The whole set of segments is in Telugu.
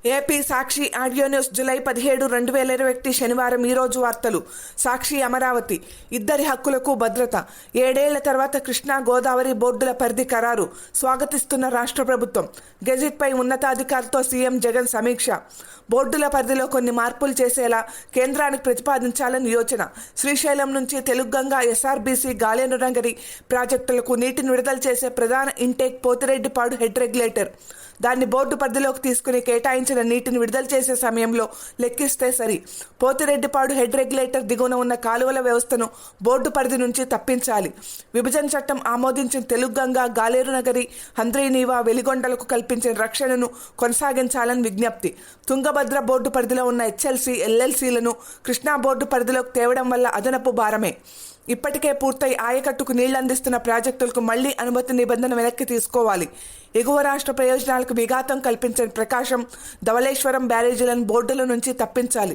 ఏపీ సాక్షి ఆడియో న్యూస్ జూలై 17, 2021 శనివారం. ఈరోజు వార్తలు. సాక్షి అమరావతి ఇద్దరి హక్కులకు భద్రత. 7 ఏళ్ల తర్వాత కృష్ణా గోదావరి బోర్డుల పరిధి ఖరారు స్వాగతిస్తున్న రాష్ట్ర ప్రభుత్వం. గెజిట్పై ఉన్నతాధికారులతో సీఎం జగన్ సమీక్ష. బోర్డుల పరిధిలో కొన్ని మార్పులు చేసేలా కేంద్రానికి ప్రతిపాదించాలని యోచన. శ్రీశైలం నుంచి తెలుగంగా ఎస్ఆర్బీసీ గాలేరునగరి ప్రాజెక్టులకు నీటిని విడుదల చేసే ప్రధాన ఇంటేక్ పోతిరెడ్డిపాడు హెడ్ రెగ్యులేటర్. దాన్ని బోర్డు పరిధిలోకి తీసుకుని కేటాయించిన నీటిని విడుదల చేసే సమయంలో లెక్కిస్తే సరి. పోతిరెడ్డిపాడు హెడ్ రెగ్యులేటర్ దిగువన ఉన్న కాలువల వ్యవస్థను బోర్డు పరిధి నుంచి తప్పించాలి. విభజన చట్టం ఆమోదించిన తెలుగంగా, గాలేరునగరి, హంద్రీనీవా, వెలిగొండలకు కల్పించిన రక్షణను కొనసాగించాలని విజ్ఞప్తి. తుంగభద్ర బోర్డు పరిధిలో ఉన్న హెచ్ఎల్సీ, ఎల్ఎల్సీలను కృష్ణా బోర్డు పరిధిలోకి తేవడం వల్ల అదనపు భారమే. ఇప్పటికే పూర్తయి ఆయకట్టుకు నీళ్లందిస్తున్న ప్రాజెక్టులకు మళ్లీ అనుమతి నిబంధన వెనక్కి తీసుకోవాలి. ఎగువ రాష్ట్ర ప్రయోజనాలకు విఘాతం కల్పించిన ప్రకాశం, ధవళేశ్వరం బ్యారేజీలను బోర్డుల నుంచి తప్పించాలి.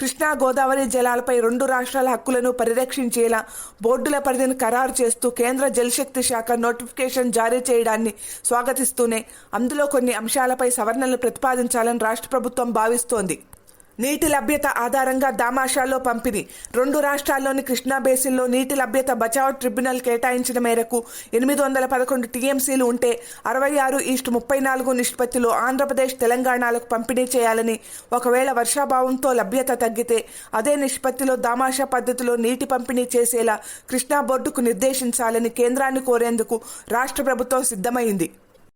కృష్ణా గోదావరి జలాలపై 2 రాష్ట్రాల హక్కులను పరిరక్షించేలా బోర్డుల పరిధిని ఖరారు చేస్తూ కేంద్ర జలశక్తి శాఖ నోటిఫికేషన్ జారీ చేయడాన్ని స్వాగతిస్తూనే అందులో కొన్ని అంశాలపై సవరణలు ప్రతిపాదించాలని రాష్ట్ర ప్రభుత్వం భావిస్తోంది. నీటి లభ్యత ఆధారంగా దామాషాలో పంపిణీ. 2 రాష్ట్రాల్లోని కృష్ణా బేసిన్లో నీటి లభ్యత బచావ్ ట్రిబ్యునల్ కేటాయించిన మేరకు 811 టీఎంసీలు ఉంటే 66:34 నిష్పత్తిలో ఆంధ్రప్రదేశ్, తెలంగాణలకు పంపిణీ చేయాలని, ఒకవేళ వర్షాభావంతో లభ్యత తగ్గితే అదే నిష్పత్తిలో దామాషా పద్ధతిలో నీటి పంపిణీ చేసేలా కృష్ణా బోర్డుకు నిర్దేశించాలని కేంద్రాన్ని కోరేందుకు రాష్ట్ర ప్రభుత్వం సిద్ధమైంది.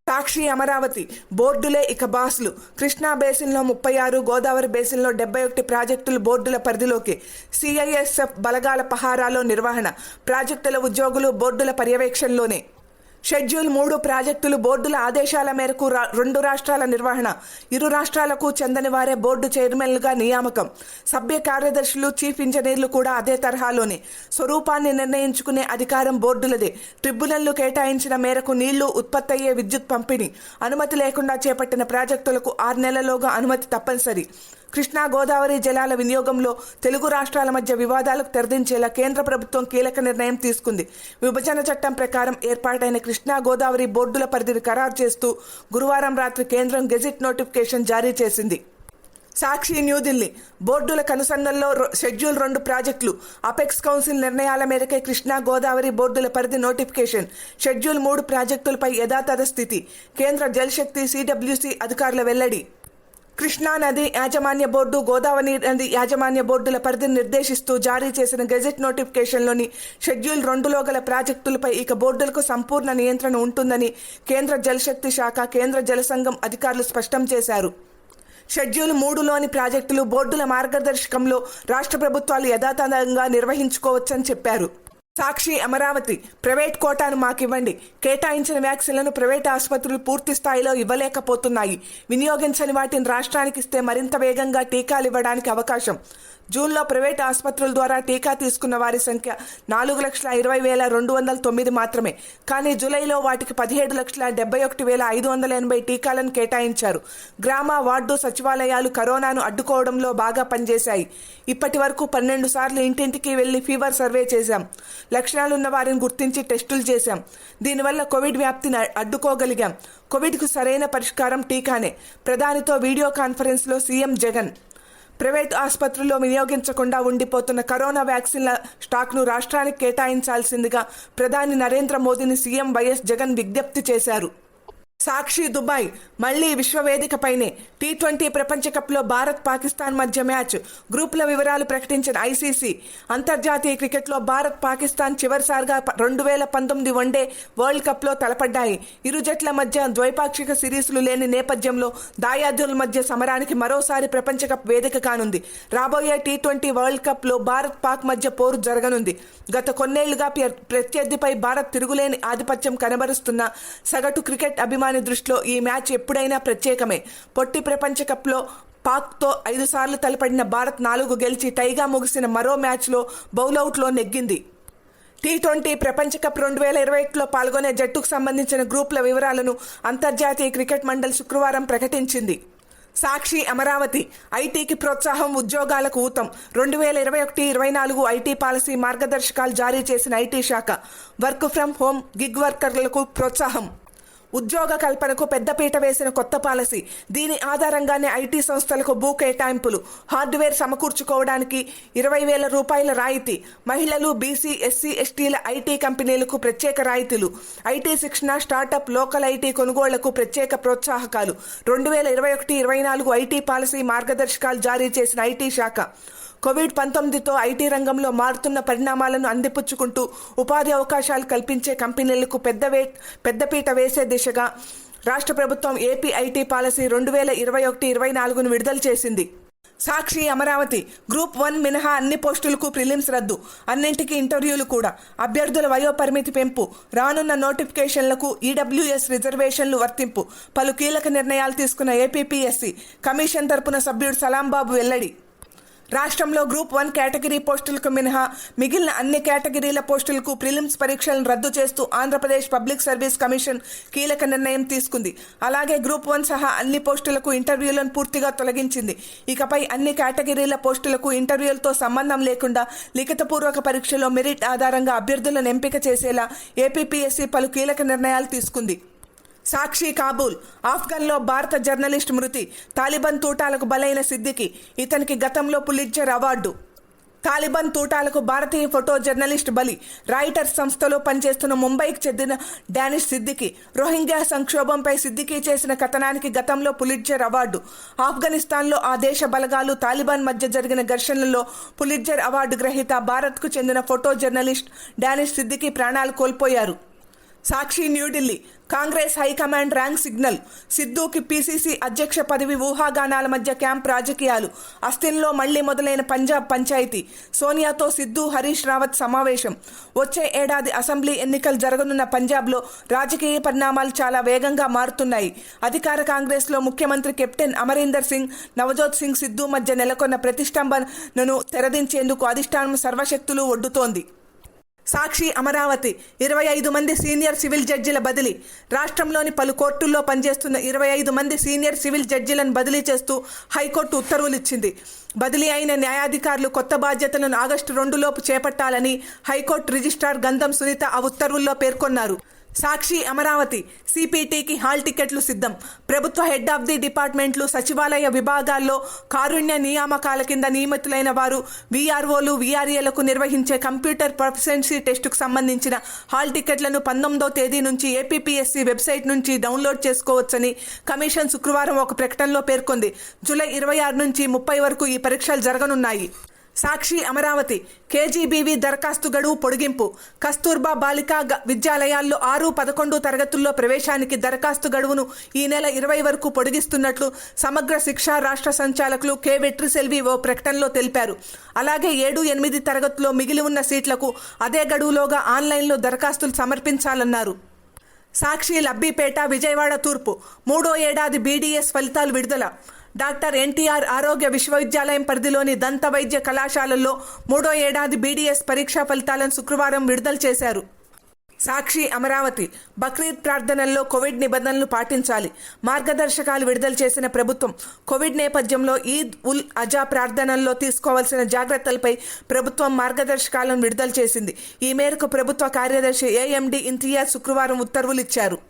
సాక్షి అమరావతి బోర్డులే ఇక బాస్లు. కృష్ణా బేసిన్లో 36, గోదావరి బేసిన్లో 71 ప్రాజెక్టులు బోర్డుల పరిధిలోకి. సిఐఎస్ఎఫ్ బలగాల పహారాలో నిర్వహణ. ప్రాజెక్టుల ఉద్యోగులు బోర్డుల పర్యవేక్షణలోనే. షెడ్యూల్ 3 ప్రాజెక్టులు బోర్డుల ఆదేశాల మేరకు 2 రాష్ట్రాల నిర్వహణ. ఇరు రాష్ట్రాలకు చెందని వారే బోర్డు చైర్మన్లుగా నియామకం. సభ్య కార్యదర్శులు, చీఫ్ ఇంజనీర్లు కూడా అదే తరహాలోనే. స్వరూపాన్ని నిర్ణయించుకునే అధికారం బోర్డులదే. ట్రిబ్యునల్లు కేటాయించిన మేరకు నీళ్లు, ఉత్పత్తయ్యే విద్యుత్ పంపిణీ. అనుమతి లేకుండా చేపట్టిన ప్రాజెక్టులకు 6 నెలల్లోగా అనుమతి తప్పనిసరి. కృష్ణా గోదావరి జలాల వినియోగంలో తెలుగు రాష్ట్రాల మధ్య వివాదాలకు తెరదించేలా కేంద్ర ప్రభుత్వం కీలక నిర్ణయం తీసుకుంది. విభజన చట్టం ప్రకారం ఏర్పాటైన కృష్ణా గోదావరి బోర్డుల పరిధిని ఖరారు చేస్తూ గురువారం రాత్రి కేంద్రం గెజిట్ నోటిఫికేషన్ జారీ చేసింది. సాక్షి న్యూఢిల్లీ బోర్డుల కనుసన్నల్లో షెడ్యూల్ 2 ప్రాజెక్టులు. అపెక్స్ కౌన్సిల్ నిర్ణయాల మేరకే కృష్ణా గోదావరి బోర్డుల పరిధి నోటిఫికేషన్. షెడ్యూల్ 3 ప్రాజెక్టులపై యథాతథ స్థితి. కేంద్ర జలశక్తి, సిడబ్ల్యూసి అధికారుల వెల్లడి. కృష్ణా నది యాజమాన్య బోర్డు, గోదావరి నది యాజమాన్య బోర్డుల పరిధిని నిర్దేశిస్తూ జారీ చేసిన గెజెట్ నోటిఫికేషన్లోని షెడ్యూల్ 2లో గల ప్రాజెక్టులపై ఇక బోర్డులకు సంపూర్ణ నియంత్రణ ఉంటుందని కేంద్ర జలశక్తి శాఖ, కేంద్ర జలసంఘం అధికారులు స్పష్టం చేశారు. షెడ్యూల్ 3లోని ప్రాజెక్టులు బోర్డుల మార్గదర్శకంలో రాష్ట్ర ప్రభుత్వాలు యథాతథంగా నిర్వహించుకోవచ్చని చెప్పారు. సాక్షి అమరావతి ప్రైవేట్ కోటాను మాకివ్వండి. కేటాయించిన వ్యాక్సిన్లను ప్రైవేట్ ఆసుపత్రులు పూర్తి స్థాయిలో ఇవ్వలేకపోతున్నాయి. వినియోగించని వాటిని రాష్ట్రానికి ఇస్తే మరింత వేగంగా టీకాలు ఇవ్వడానికి అవకాశం. జూన్లో ప్రైవేట్ ఆసుపత్రుల ద్వారా టీకా తీసుకున్న వారి సంఖ్య 4,20,209 మాత్రమే. కానీ జూలైలో వాటికి 17,71,580 టీకాలను కేటాయించారు. గ్రామ, వార్డు సచివాలయాలు కరోనాను అడ్డుకోవడంలో బాగా పనిచేశాయి. ఇప్పటి వరకు 12 సార్లు ఇంటింటికి వెళ్లి ఫీవర్ సర్వే చేశాం. లక్షణాలున్న వారిని గుర్తించి టెస్టులు చేశాం. దీనివల్ల కోవిడ్ వ్యాప్తిని అడ్డుకోగలిగాం. కోవిడ్కు సరైన పరిష్కారం టీకానే. ప్రధానితో వీడియో కాన్ఫరెన్స్లో సీఎం జగన్. ప్రైవేట్ ఆసుపత్రుల్లో వినియోగించకుండా ఉండిపోతున్న కరోనా వ్యాక్సిన్ల స్టాక్ను రాష్ట్రానికి కేటాయించాల్సిందిగా ప్రధాని నరేంద్ర మోదీని సీఎం వైఎస్ జగన్ విజ్ఞప్తి చేశారు. సాక్షి దుబాయ్ మళ్లీ విశ్వవేదికపైనే. టీ20 ప్రపంచ కప్లో భారత్, పాకిస్తాన్ మధ్య మ్యాచ్. గ్రూపుల వివరాలు ప్రకటించిన ఐసీసీ. అంతర్జాతీయ క్రికెట్లో భారత్, పాకిస్తాన్ చివరిసారిగా 2019 వన్డే వరల్డ్ కప్లో తలపడ్డాయి. ఇరు జట్ల మధ్య ద్వైపాక్షిక సిరీస్లు లేని నేపథ్యంలో దాయాదుల మధ్య సమరానికి మరోసారి ప్రపంచ కప్ వేదిక కానుంది. రాబోయే టీ20 వరల్డ్ కప్లో భారత్, పాక్ మధ్య పోరు జరగనుంది. గత కొన్నేళ్లుగా ప్రత్యర్థిపై భారత్ తిరుగులేని ఆధిపత్యం కనబరుస్తున్న సగటు క్రికెట్ అభిమాని దృష్టిలో ఈ మ్యాచ్ ఎప్పుడైనా ప్రత్యేకమే. పొట్టి ప్రపంచ కప్లో పాక్తో 5 సార్లు తలపడిన భారత్ 4 గెలిచి టైగా ముగిసిన మరో మ్యాచ్లో బౌలౌట్లో నెగ్గింది. టీ20 ప్రపంచ కప్ 2021లో పాల్గొనే జట్టుకు సంబంధించిన గ్రూపుల వివరాలను అంతర్జాతీయ క్రికెట్ మండలి శుక్రవారం ప్రకటించింది. సాక్షి అమరావతి ఐటీకి ప్రోత్సాహం, ఉద్యోగాలకు ఊతం. 2021-24 ఐటీ పాలసీ మార్గదర్శకాలు జారీ చేసిన ఐటీ శాఖ. వర్క్ ఫ్రం హోం, గిగ్ వర్కర్లకు ప్రోత్సాహం. ఉద్యోగ కల్పనకు పెద్దపీట వేసిన కొత్త పాలసీ. దీని ఆధారంగానే ఐటీ సంస్థలకు భూ కేటాయింపులు, హార్డ్వేర్ సమకూర్చుకోవడానికి 20,000 రూపాయల రాయితీ, మహిళలు, బీసీ, ఎస్సీ, ఎస్టీల ఐటీ కంపెనీలకు ప్రత్యేక రాయితీలు, ఐటీ శిక్షణ, స్టార్టప్, లోకల్ ఐటీ కొనుగోళ్లకు ప్రత్యేక ప్రోత్సాహకాలు. 2021-24 ఐటీ పాలసీ మార్గదర్శకాలు జారీ చేసిన ఐటీ శాఖ. కోవిడ్-19తో ఐటీ రంగంలో మారుతున్న పరిణామాలను అందిపుచ్చుకుంటూ ఉపాధి అవకాశాలు కల్పించే కంపెనీలకు పెద్దపీట వేసే దిశగా రాష్ట్ర ప్రభుత్వం ఏపీ ఐటీ పాలసీ 2021-24ను విడుదల చేసింది. సాక్షి, అమరావతి గ్రూప్ 1 మినహా అన్ని పోస్టులకు ప్రిలిమ్స్ రద్దు, అన్నింటికీ ఇంటర్వ్యూలు కూడా. అభ్యర్థుల వయోపరిమితి పెంపు, రానున్న నోటిఫికేషన్లకు ఈడబ్ల్యూఎస్ రిజర్వేషన్లు వర్తింపు. పలు కీలక నిర్ణయాలు తీసుకున్న ఏపీపీఎస్సీ. కమిషన్ తరపున సభ్యుడు సలాంబాబు వెల్లడి. రాష్ట్రంలో గ్రూప్ 1 కేటగిరీ పోస్టులకు మినహా మిగిలిన అన్ని కేటగిరీల పోస్టులకు ప్రిలిమ్స్ పరీక్షలను రద్దు చేస్తూ ఆంధ్రప్రదేశ్ పబ్లిక్ సర్వీస్ కమిషన్ కీలక నిర్ణయం తీసుకుంది. అలాగే గ్రూప్ 1 సహా అన్ని పోస్టులకు ఇంటర్వ్యూలను పూర్తిగా తొలగించింది. ఇకపై అన్ని కేటగిరీల పోస్టులకు ఇంటర్వ్యూలతో సంబంధం లేకుండా లిఖితపూర్వక పరీక్షలో మెరిట్ ఆధారంగా అభ్యర్థులను ఎంపిక చేసేలా ఏపీపీఎస్సీ పలు కీలక నిర్ణయాలు తీసుకుంది. సాక్షి, కాబూల్ ఆఫ్ఘన్లో భారత జర్నలిస్ట్ మృతి. తాలిబాన్ తూటాలకు బలైన సిద్దికి. ఇతనికి గతంలో పులిట్జర్ అవార్డు. తాలిబాన్ తూటాలకు భారతీయ ఫోటో జర్నలిస్ట్ బలి. రాయిటర్స్ సంస్థలో పనిచేస్తున్న ముంబైకి చెందిన డానిష్ సిద్దికి. రోహింగ్యా సంక్షోభంపై సిద్దికి చేసిన కథనానికి గతంలో పులిట్జర్ అవార్డు. ఆఫ్ఘనిస్తాన్లో ఆ దేశ బలగాలు తాలిబాన్ మధ్య జరిగిన ఘర్షణల్లో పులిట్జర్ అవార్డు గ్రహీత భారత్కు చెందిన ఫోటో జర్నలిస్ట్ డానిష్ సిద్దికి ప్రాణాలు కోల్పోయారు. సాక్షి, న్యూఢిల్లీ కాంగ్రెస్ హైకమాండ్ ర్యాంక్ సిగ్నల్. సిద్ధూకి పీసీసీ అధ్యక్ష పదవి ఊహాగానాల మధ్య క్యాంప్ రాజకీయాలు. అస్థిన్లో మళ్లీ మొదలైన పంజాబ్ పంచాయతీ. సోనియాతో సిద్ధూ, హరీష్ రావత్ సమావేశం. వచ్చే ఏడాది అసెంబ్లీ ఎన్నికలు జరగనున్న పంజాబ్లో రాజకీయ పరిణామాలు చాలా వేగంగా మారుతున్నాయి. అధికార కాంగ్రెస్లో ముఖ్యమంత్రి కెప్టెన్ అమరీందర్ సింగ్, నవజోత్ సింగ్ సిద్ధూ మధ్య నెలకొన్న ప్రతిష్టంభనను తెరదించేందుకు అధిష్టానం సర్వశక్తులు ఒడ్డుతోంది. సాక్షి, అమరావతి 25 మంది సీనియర్ సివిల్ జడ్జిల బదిలీ. రాష్ట్రంలోని పలు కోర్టుల్లో పనిచేస్తున్న 25 మంది సీనియర్ సివిల్ జడ్జిలను బదిలీ చేస్తూ హైకోర్టు ఉత్తర్వులు ఇచ్చింది. బదిలీ అయిన న్యాయాధికారులు కొత్త బాధ్యతలను ఆగస్టు 2 లోపు చేపట్టాలని హైకోర్టు రిజిస్ట్రార్ గంధం సునీత ఆ ఉత్తర్వుల్లో పేర్కొన్నారు. సాక్షి, అమరావతి సిపిటికి హాల్ టికెట్లు సిద్ధం. ప్రభుత్వ హెడ్ ఆఫ్ ది డిపార్ట్మెంట్లు, సచివాలయ విభాగాల్లో కారుణ్య నియామకాల కింద నియమితులైన వారు వీఆర్ఓలు, వీఆర్ఏలకు నిర్వహించే కంప్యూటర్ ప్రొఫిషియన్సీ టెస్టుకు సంబంధించిన హాల్ టికెట్లను 19వ తేదీ నుంచి ఏపీపీఎస్సీ వెబ్సైట్ నుంచి డౌన్లోడ్ చేసుకోవచ్చని కమిషన్ శుక్రవారం ఒక ప్రకటనలో పేర్కొంది. జూలై 26 నుంచి 30 వరకు ఈ పరీక్షలు జరగనున్నాయి. సాక్షి, అమరావతి కేజీబీవీ దరఖాస్తు గడువు పొడిగింపు. కస్తూర్బా బాలికా విద్యాలయాల్లో 6-11 తరగతుల్లో ప్రవేశానికి దరఖాస్తు గడువును ఈ నెల 20 వరకు పొడిగిస్తున్నట్లు సమగ్ర శిక్షా రాష్ట్ర సంచాలకులు కె వెట్రిసెల్వి ఓ ప్రకటనలో తెలిపారు. అలాగే 7-8 తరగతుల్లో మిగిలి ఉన్న సీట్లకు అదే గడువులోగా ఆన్లైన్లో దరఖాస్తులు సమర్పించాలన్నారు. సాక్షి, లబ్బిపేట, విజయవాడ తూర్పు 3వ ఏడాది బీడీఎస్ ఫలితాలు విడుదల. డాక్టర్ ఎన్టీఆర్ ఆరోగ్య విశ్వవిద్యాలయం పరిధిలోని దంత వైద్య కళాశాలల్లో 3వ ఏడాది బీడీఎస్ పరీక్షా ఫలితాలను శుక్రవారం విడుదల చేశారు. సాక్షి, అమరావతి బక్రీద్ ప్రార్థనల్లో కోవిడ్ నిబంధనలు పాటించాలి. మార్గదర్శకాలు విడుదల చేసిన ప్రభుత్వం కోవిడ్ నేపథ్యంలో ఈద్ ఉల్ అజా ప్రార్థనల్లో తీసుకోవాల్సిన జాగ్రత్తలపై ప్రభుత్వం మార్గదర్శకాలను విడుదల చేసింది. ఈ మేరకు ప్రభుత్వ కార్యదర్శి ఏఎండి ఇంతియాజ్ శుక్రవారం ఉత్తర్వులు ఇచ్చారు.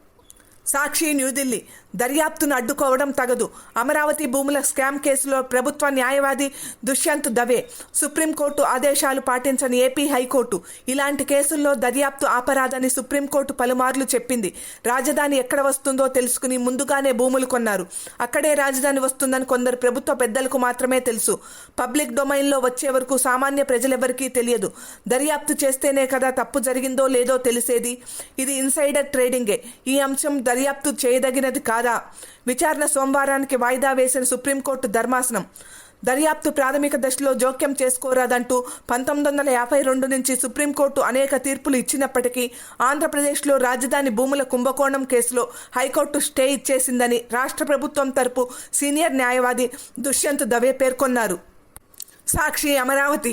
సాక్షి, న్యూఢిల్లీ దర్యాప్తును అడ్డుకోవడం తగదు. అమరావతి భూముల స్కామ్ కేసులో ప్రభుత్వ న్యాయవాది దుష్యంత్ దవే. సుప్రీంకోర్టు ఆదేశాలు పాటించని ఏపీ హైకోర్టు. ఇలాంటి కేసుల్లో దర్యాప్తు ఆపరాదని సుప్రీంకోర్టు పలుమార్లు చెప్పింది. రాజధాని ఎక్కడ వస్తుందో తెలుసుకుని ముందుగానే భూములు కొన్నారు. అక్కడే రాజధాని వస్తుందని కొందరు ప్రభుత్వ పెద్దలకు మాత్రమే తెలుసు. పబ్లిక్ డొమైన్లో వచ్చే వరకు సామాన్య ప్రజలెవరికీ తెలియదు. దర్యాప్తు చేస్తేనే కదా తప్పు జరిగిందో లేదో తెలిసేది. ఇది ఇన్సైడర్ ట్రేడింగే. ఈ అంశం దర్యాప్తు చేయదగినది కాదా? విచారణ సోమవారానికి వాయిదా వేసిన సుప్రీంకోర్టు ధర్మాసనం దర్యాప్తు ప్రాథమిక దశలో జోక్యం చేసుకోరాదంటూ 1952 నుంచి సుప్రీంకోర్టు అనేక తీర్పులు ఇచ్చినప్పటికీ ఆంధ్రప్రదేశ్లో రాజధాని భూముల కుంభకోణం కేసులో హైకోర్టు స్టే ఇచ్చేసిందని రాష్ట్ర ప్రభుత్వం తరపు సీనియర్ న్యాయవాది దుష్యంత్ దవే పేర్కొన్నారు. సాక్షి, అమరావతి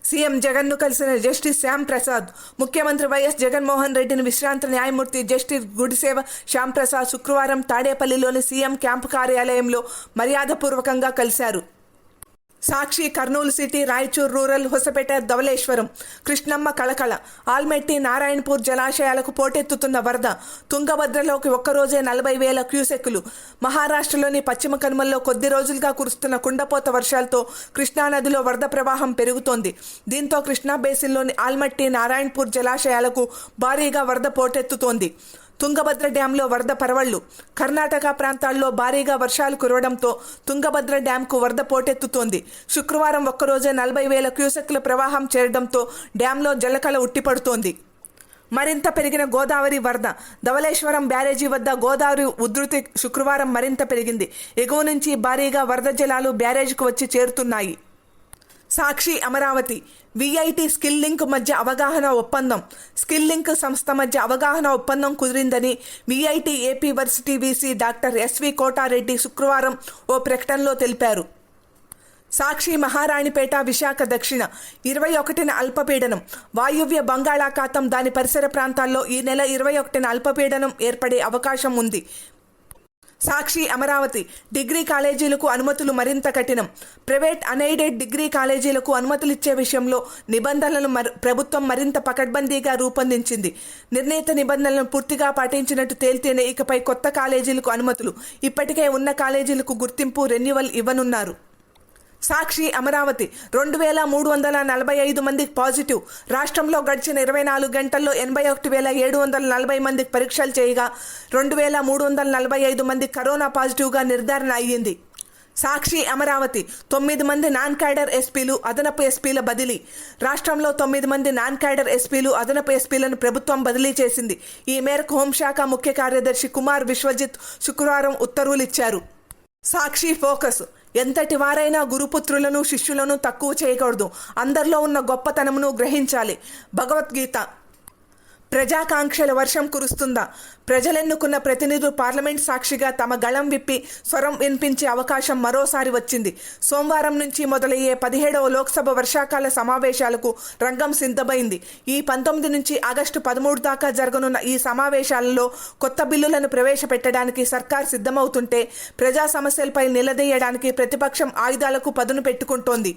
సీఎం జగన్ను కలిసిన జస్టిస్ శ్యామ్ ప్రసాద్. ముఖ్యమంత్రి వైఎస్ జగన్మోహన్ రెడ్డిని విశ్రాంత న్యాయమూర్తి జస్టిస్ గుడిసేవ శ్యామ్ ప్రసాద్ శుక్రవారం తాడేపల్లిలోని సీఎం క్యాంపు కార్యాలయంలో మర్యాదపూర్వకంగా కలిశారు. సాక్షి కర్నూలు సిటీ, రాయచూర్ రూరల్, హొసపేట, ధవళేశ్వరం, కృష్ణమ్మ కళకళ, ఆల్మెట్టి, నారాయణపూర్ జలాశయాలకు పోటెత్తుతున్న వరద. తుంగభద్రలోకి ఒక్కరోజే 40,000 క్యూసెక్కులు. మహారాష్ట్రలోని పశ్చిమ కనుమల్లో కొద్ది రోజులుగా కురుస్తున్న కుండపోత వర్షాలతో కృష్ణానదిలో వరద ప్రవాహం పెరుగుతోంది. దీంతో కృష్ణా బేసిన్లోని ఆల్మట్టి, నారాయణపూర్ జలాశయాలకు భారీగా వరద పోటెత్తుతోంది. తుంగభద్ర డ్యాంలో వరద పరవళ్లు. కర్ణాటక ప్రాంతాల్లో భారీగా వర్షాలు కురవడంతో తుంగభద్ర డ్యాంకు వరద పోటెత్తుతోంది. శుక్రవారం ఒక్కరోజే 40,000 క్యూసెక్కుల ప్రవాహం చేరడంతో డ్యాంలో జలకళ ఉట్టిపడుతోంది. మరింత పెరిగిన గోదావరి వరద. ధవళేశ్వరం బ్యారేజీ వద్ద గోదావరి ఉధృతి శుక్రవారం మరింత పెరిగింది. ఎగువ నుంచి భారీగా వరద జలాలు బ్యారేజీకు వచ్చి చేరుతున్నాయి. Sakshi Amaravati, VIT skill link మధ్య అవగాహన ఒప్పందం. స్కిల్ లింక్ సంస్థ మధ్య అవగాహన ఒప్పందం కుదిరిందని VIT AP varsity VC doctor SV Kotareddy శుక్రవారం ఓ ప్రకటనలో తెలిపారు. సాక్షి మహారాణిపేట, విశాఖ దక్షిణ 21న అల్పపీడనం. వాయువ్య బంగాళాఖాతం, దాని పరిసర ప్రాంతాల్లో ఈ నెల 21న అల్పపీడనం ఏర్పడే అవకాశం ఉంది. సాక్షి అమరావతి, డిగ్రీ కాలేజీలకు అనుమతులు మరింత కఠినం. ప్రైవేట్ అన్ఎయిడెడ్ డిగ్రీ కాలేజీలకు అనుమతులిచ్చే విషయంలో నిబంధనలను ప్రభుత్వం మరింత పకడ్బందీగా రూపొందించింది. నిర్ణీత నిబంధనలను పూర్తిగా పాటించినట్టు తేలితేనే ఇకపై కొత్త కాలేజీలకు అనుమతులు. ఇప్పటికే ఉన్న కాలేజీలకు గుర్తింపు, రెన్యువల్ ఇవ్వనున్నారు. సాక్షి అమరావతి, 2,345 మందికి పాజిటివ్. రాష్ట్రంలో గడిచిన 24 గంటల్లో 81,740 మందికి పరీక్షలు చేయగా 2,345 మంది కరోనా పాజిటివ్గా నిర్ధారణ అయ్యింది. సాక్షి అమరావతి, 9 మంది నాన్ క్యాడర్ ఎస్పీలు, అదనపు ఎస్పీల బదిలీ. రాష్ట్రంలో 9 మంది నాన్ క్యాడర్ ఎస్పీలు, అదనపు ఎస్పీలను ప్రభుత్వం బదిలీ చేసింది. ఈ మేరకు హోంశాఖ ముఖ్య కార్యదర్శి కుమార్ విశ్వజిత్ శుక్రవారం ఉత్తర్వులు ఇచ్చారు. సాక్షి ఫోకస్, ఎంతటి వారైనా గురుపుత్రులను, శిష్యులను తక్కువ చేయకూడదు. అందరిలో ఉన్న గొప్పతనమును గ్రహించాలి. భగవద్గీత. ప్రజాకాంక్షల వర్షం కురుస్తుందా? ప్రజలెన్నుకున్న ప్రతినిధులు పార్లమెంట్ సాక్షిగా తమ గళం విప్పి స్వరం వినిపించే అవకాశం మరోసారి వచ్చింది. సోమవారం నుంచి మొదలయ్యే 17వ లోక్సభ వర్షాకాల సమావేశాలకు రంగం సిద్ధమైంది. ఈ 19 నుంచి ఆగస్టు 13 దాకా జరగనున్న ఈ సమావేశాలలో కొత్త బిల్లులను ప్రవేశపెట్టడానికి సర్కార్ సిద్ధమవుతుంటే, ప్రజా సమస్యలపై నిలదీయడానికి ప్రతిపక్షం ఆయుధాలకు పదును పెట్టుకుంటోంది.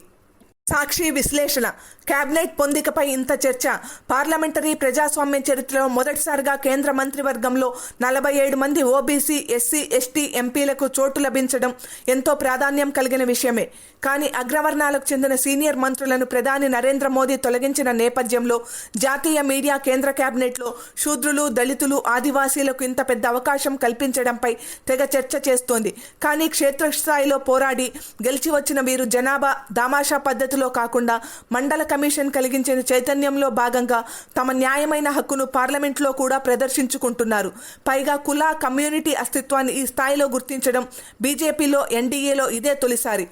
సాక్షి విశ్లేషణ. కేబినెట్ పొందికపై ఇంత చర్చ. పార్లమెంటరీ ప్రజాస్వామ్య చరిత్రలో మొదటిసారిగా కేంద్ర మంత్రివర్గంలో 47 మంది ఓబీసీ, ఎస్సీ, ఎస్టీ ఎంపీలకు చోటు లభించడం ఎంతో ప్రాధాన్యం కలిగిన విషయమే. కానీ అగ్రవర్ణాలకు చెందిన సీనియర్ మంత్రులను ప్రధాని నరేంద్ర మోదీ తొలగించిన నేపథ్యంలో జాతీయ మీడియా కేంద్ర కేబినెట్లో శూద్రులు, దళితులు, ఆదివాసీలకు ఇంత పెద్ద అవకాశం కల్పించడంపై తెగ చర్చ చేస్తోంది. కానీ క్షేత్రస్థాయిలో పోరాడి గెలిచి వచ్చిన వీరు జనాభా దామాషా పద్ధతిలో కాకుండా మండల కమిషన్ కలిగించిన చైతన్యంలో భాగంగా తమ న్యాయమైన హక్కును పార్లమెంట్లో కూడా ప్రదర్శించుకుంటున్నారు. పైగా కుల, కమ్యూనిటీ అస్తిత్వాన్ని ఈ స్థాయిలో గుర్తించడం బీజేపీలో, ఎన్డీఏలో ఇదే తొలిసారి.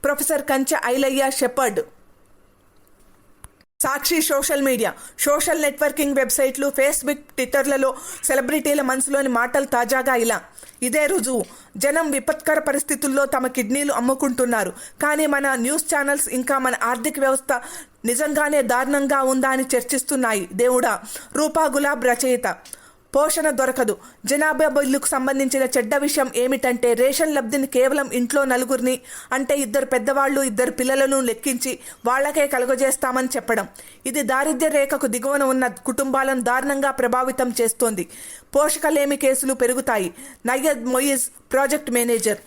ప్రొఫెసర్ కంచె ఐలయ్య షెపర్డ్. సాక్షి సోషల్ మీడియా. సోషల్ నెట్వర్కింగ్ వెబ్సైట్లు, ఫేస్బుక్, ట్విట్టర్లలో సెలబ్రిటీల మనసులోని మాటలు తాజాగా ఇలా. ఇదే రుజువు. జనం విపత్కర పరిస్థితుల్లో తమ కిడ్నీలు అమ్ముకుంటున్నారు. కానీ మన న్యూస్ ఛానల్స్ ఇంకా మన ఆర్థిక వ్యవస్థ నిజంగానే దారుణంగా ఉందా అని చర్చిస్తున్నాయి. దేవుడా. రూపా గులాబ్ రచయిత. పోషణ దొరకదు. జనాభా బిల్లుకు సంబంధించిన చెడ్డ విషయం ఏమిటంటే, రేషన్ లబ్ధిని కేవలం ఇంట్లో నలుగురిని, అంటే 2 పెద్దవాళ్ళు, 2 పిల్లలను లెక్కించి వాళ్లకే కలుగజేస్తామని చెప్పడం. ఇది దారిద్ర్య రేఖకు దిగువన ఉన్న కుటుంబాలను దారుణంగా ప్రభావితం చేస్తోంది. పోషకలేమి కేసులు పెరుగుతాయి. నయ్యద్ మొయిజ్, ప్రాజెక్ట్ మేనేజర్.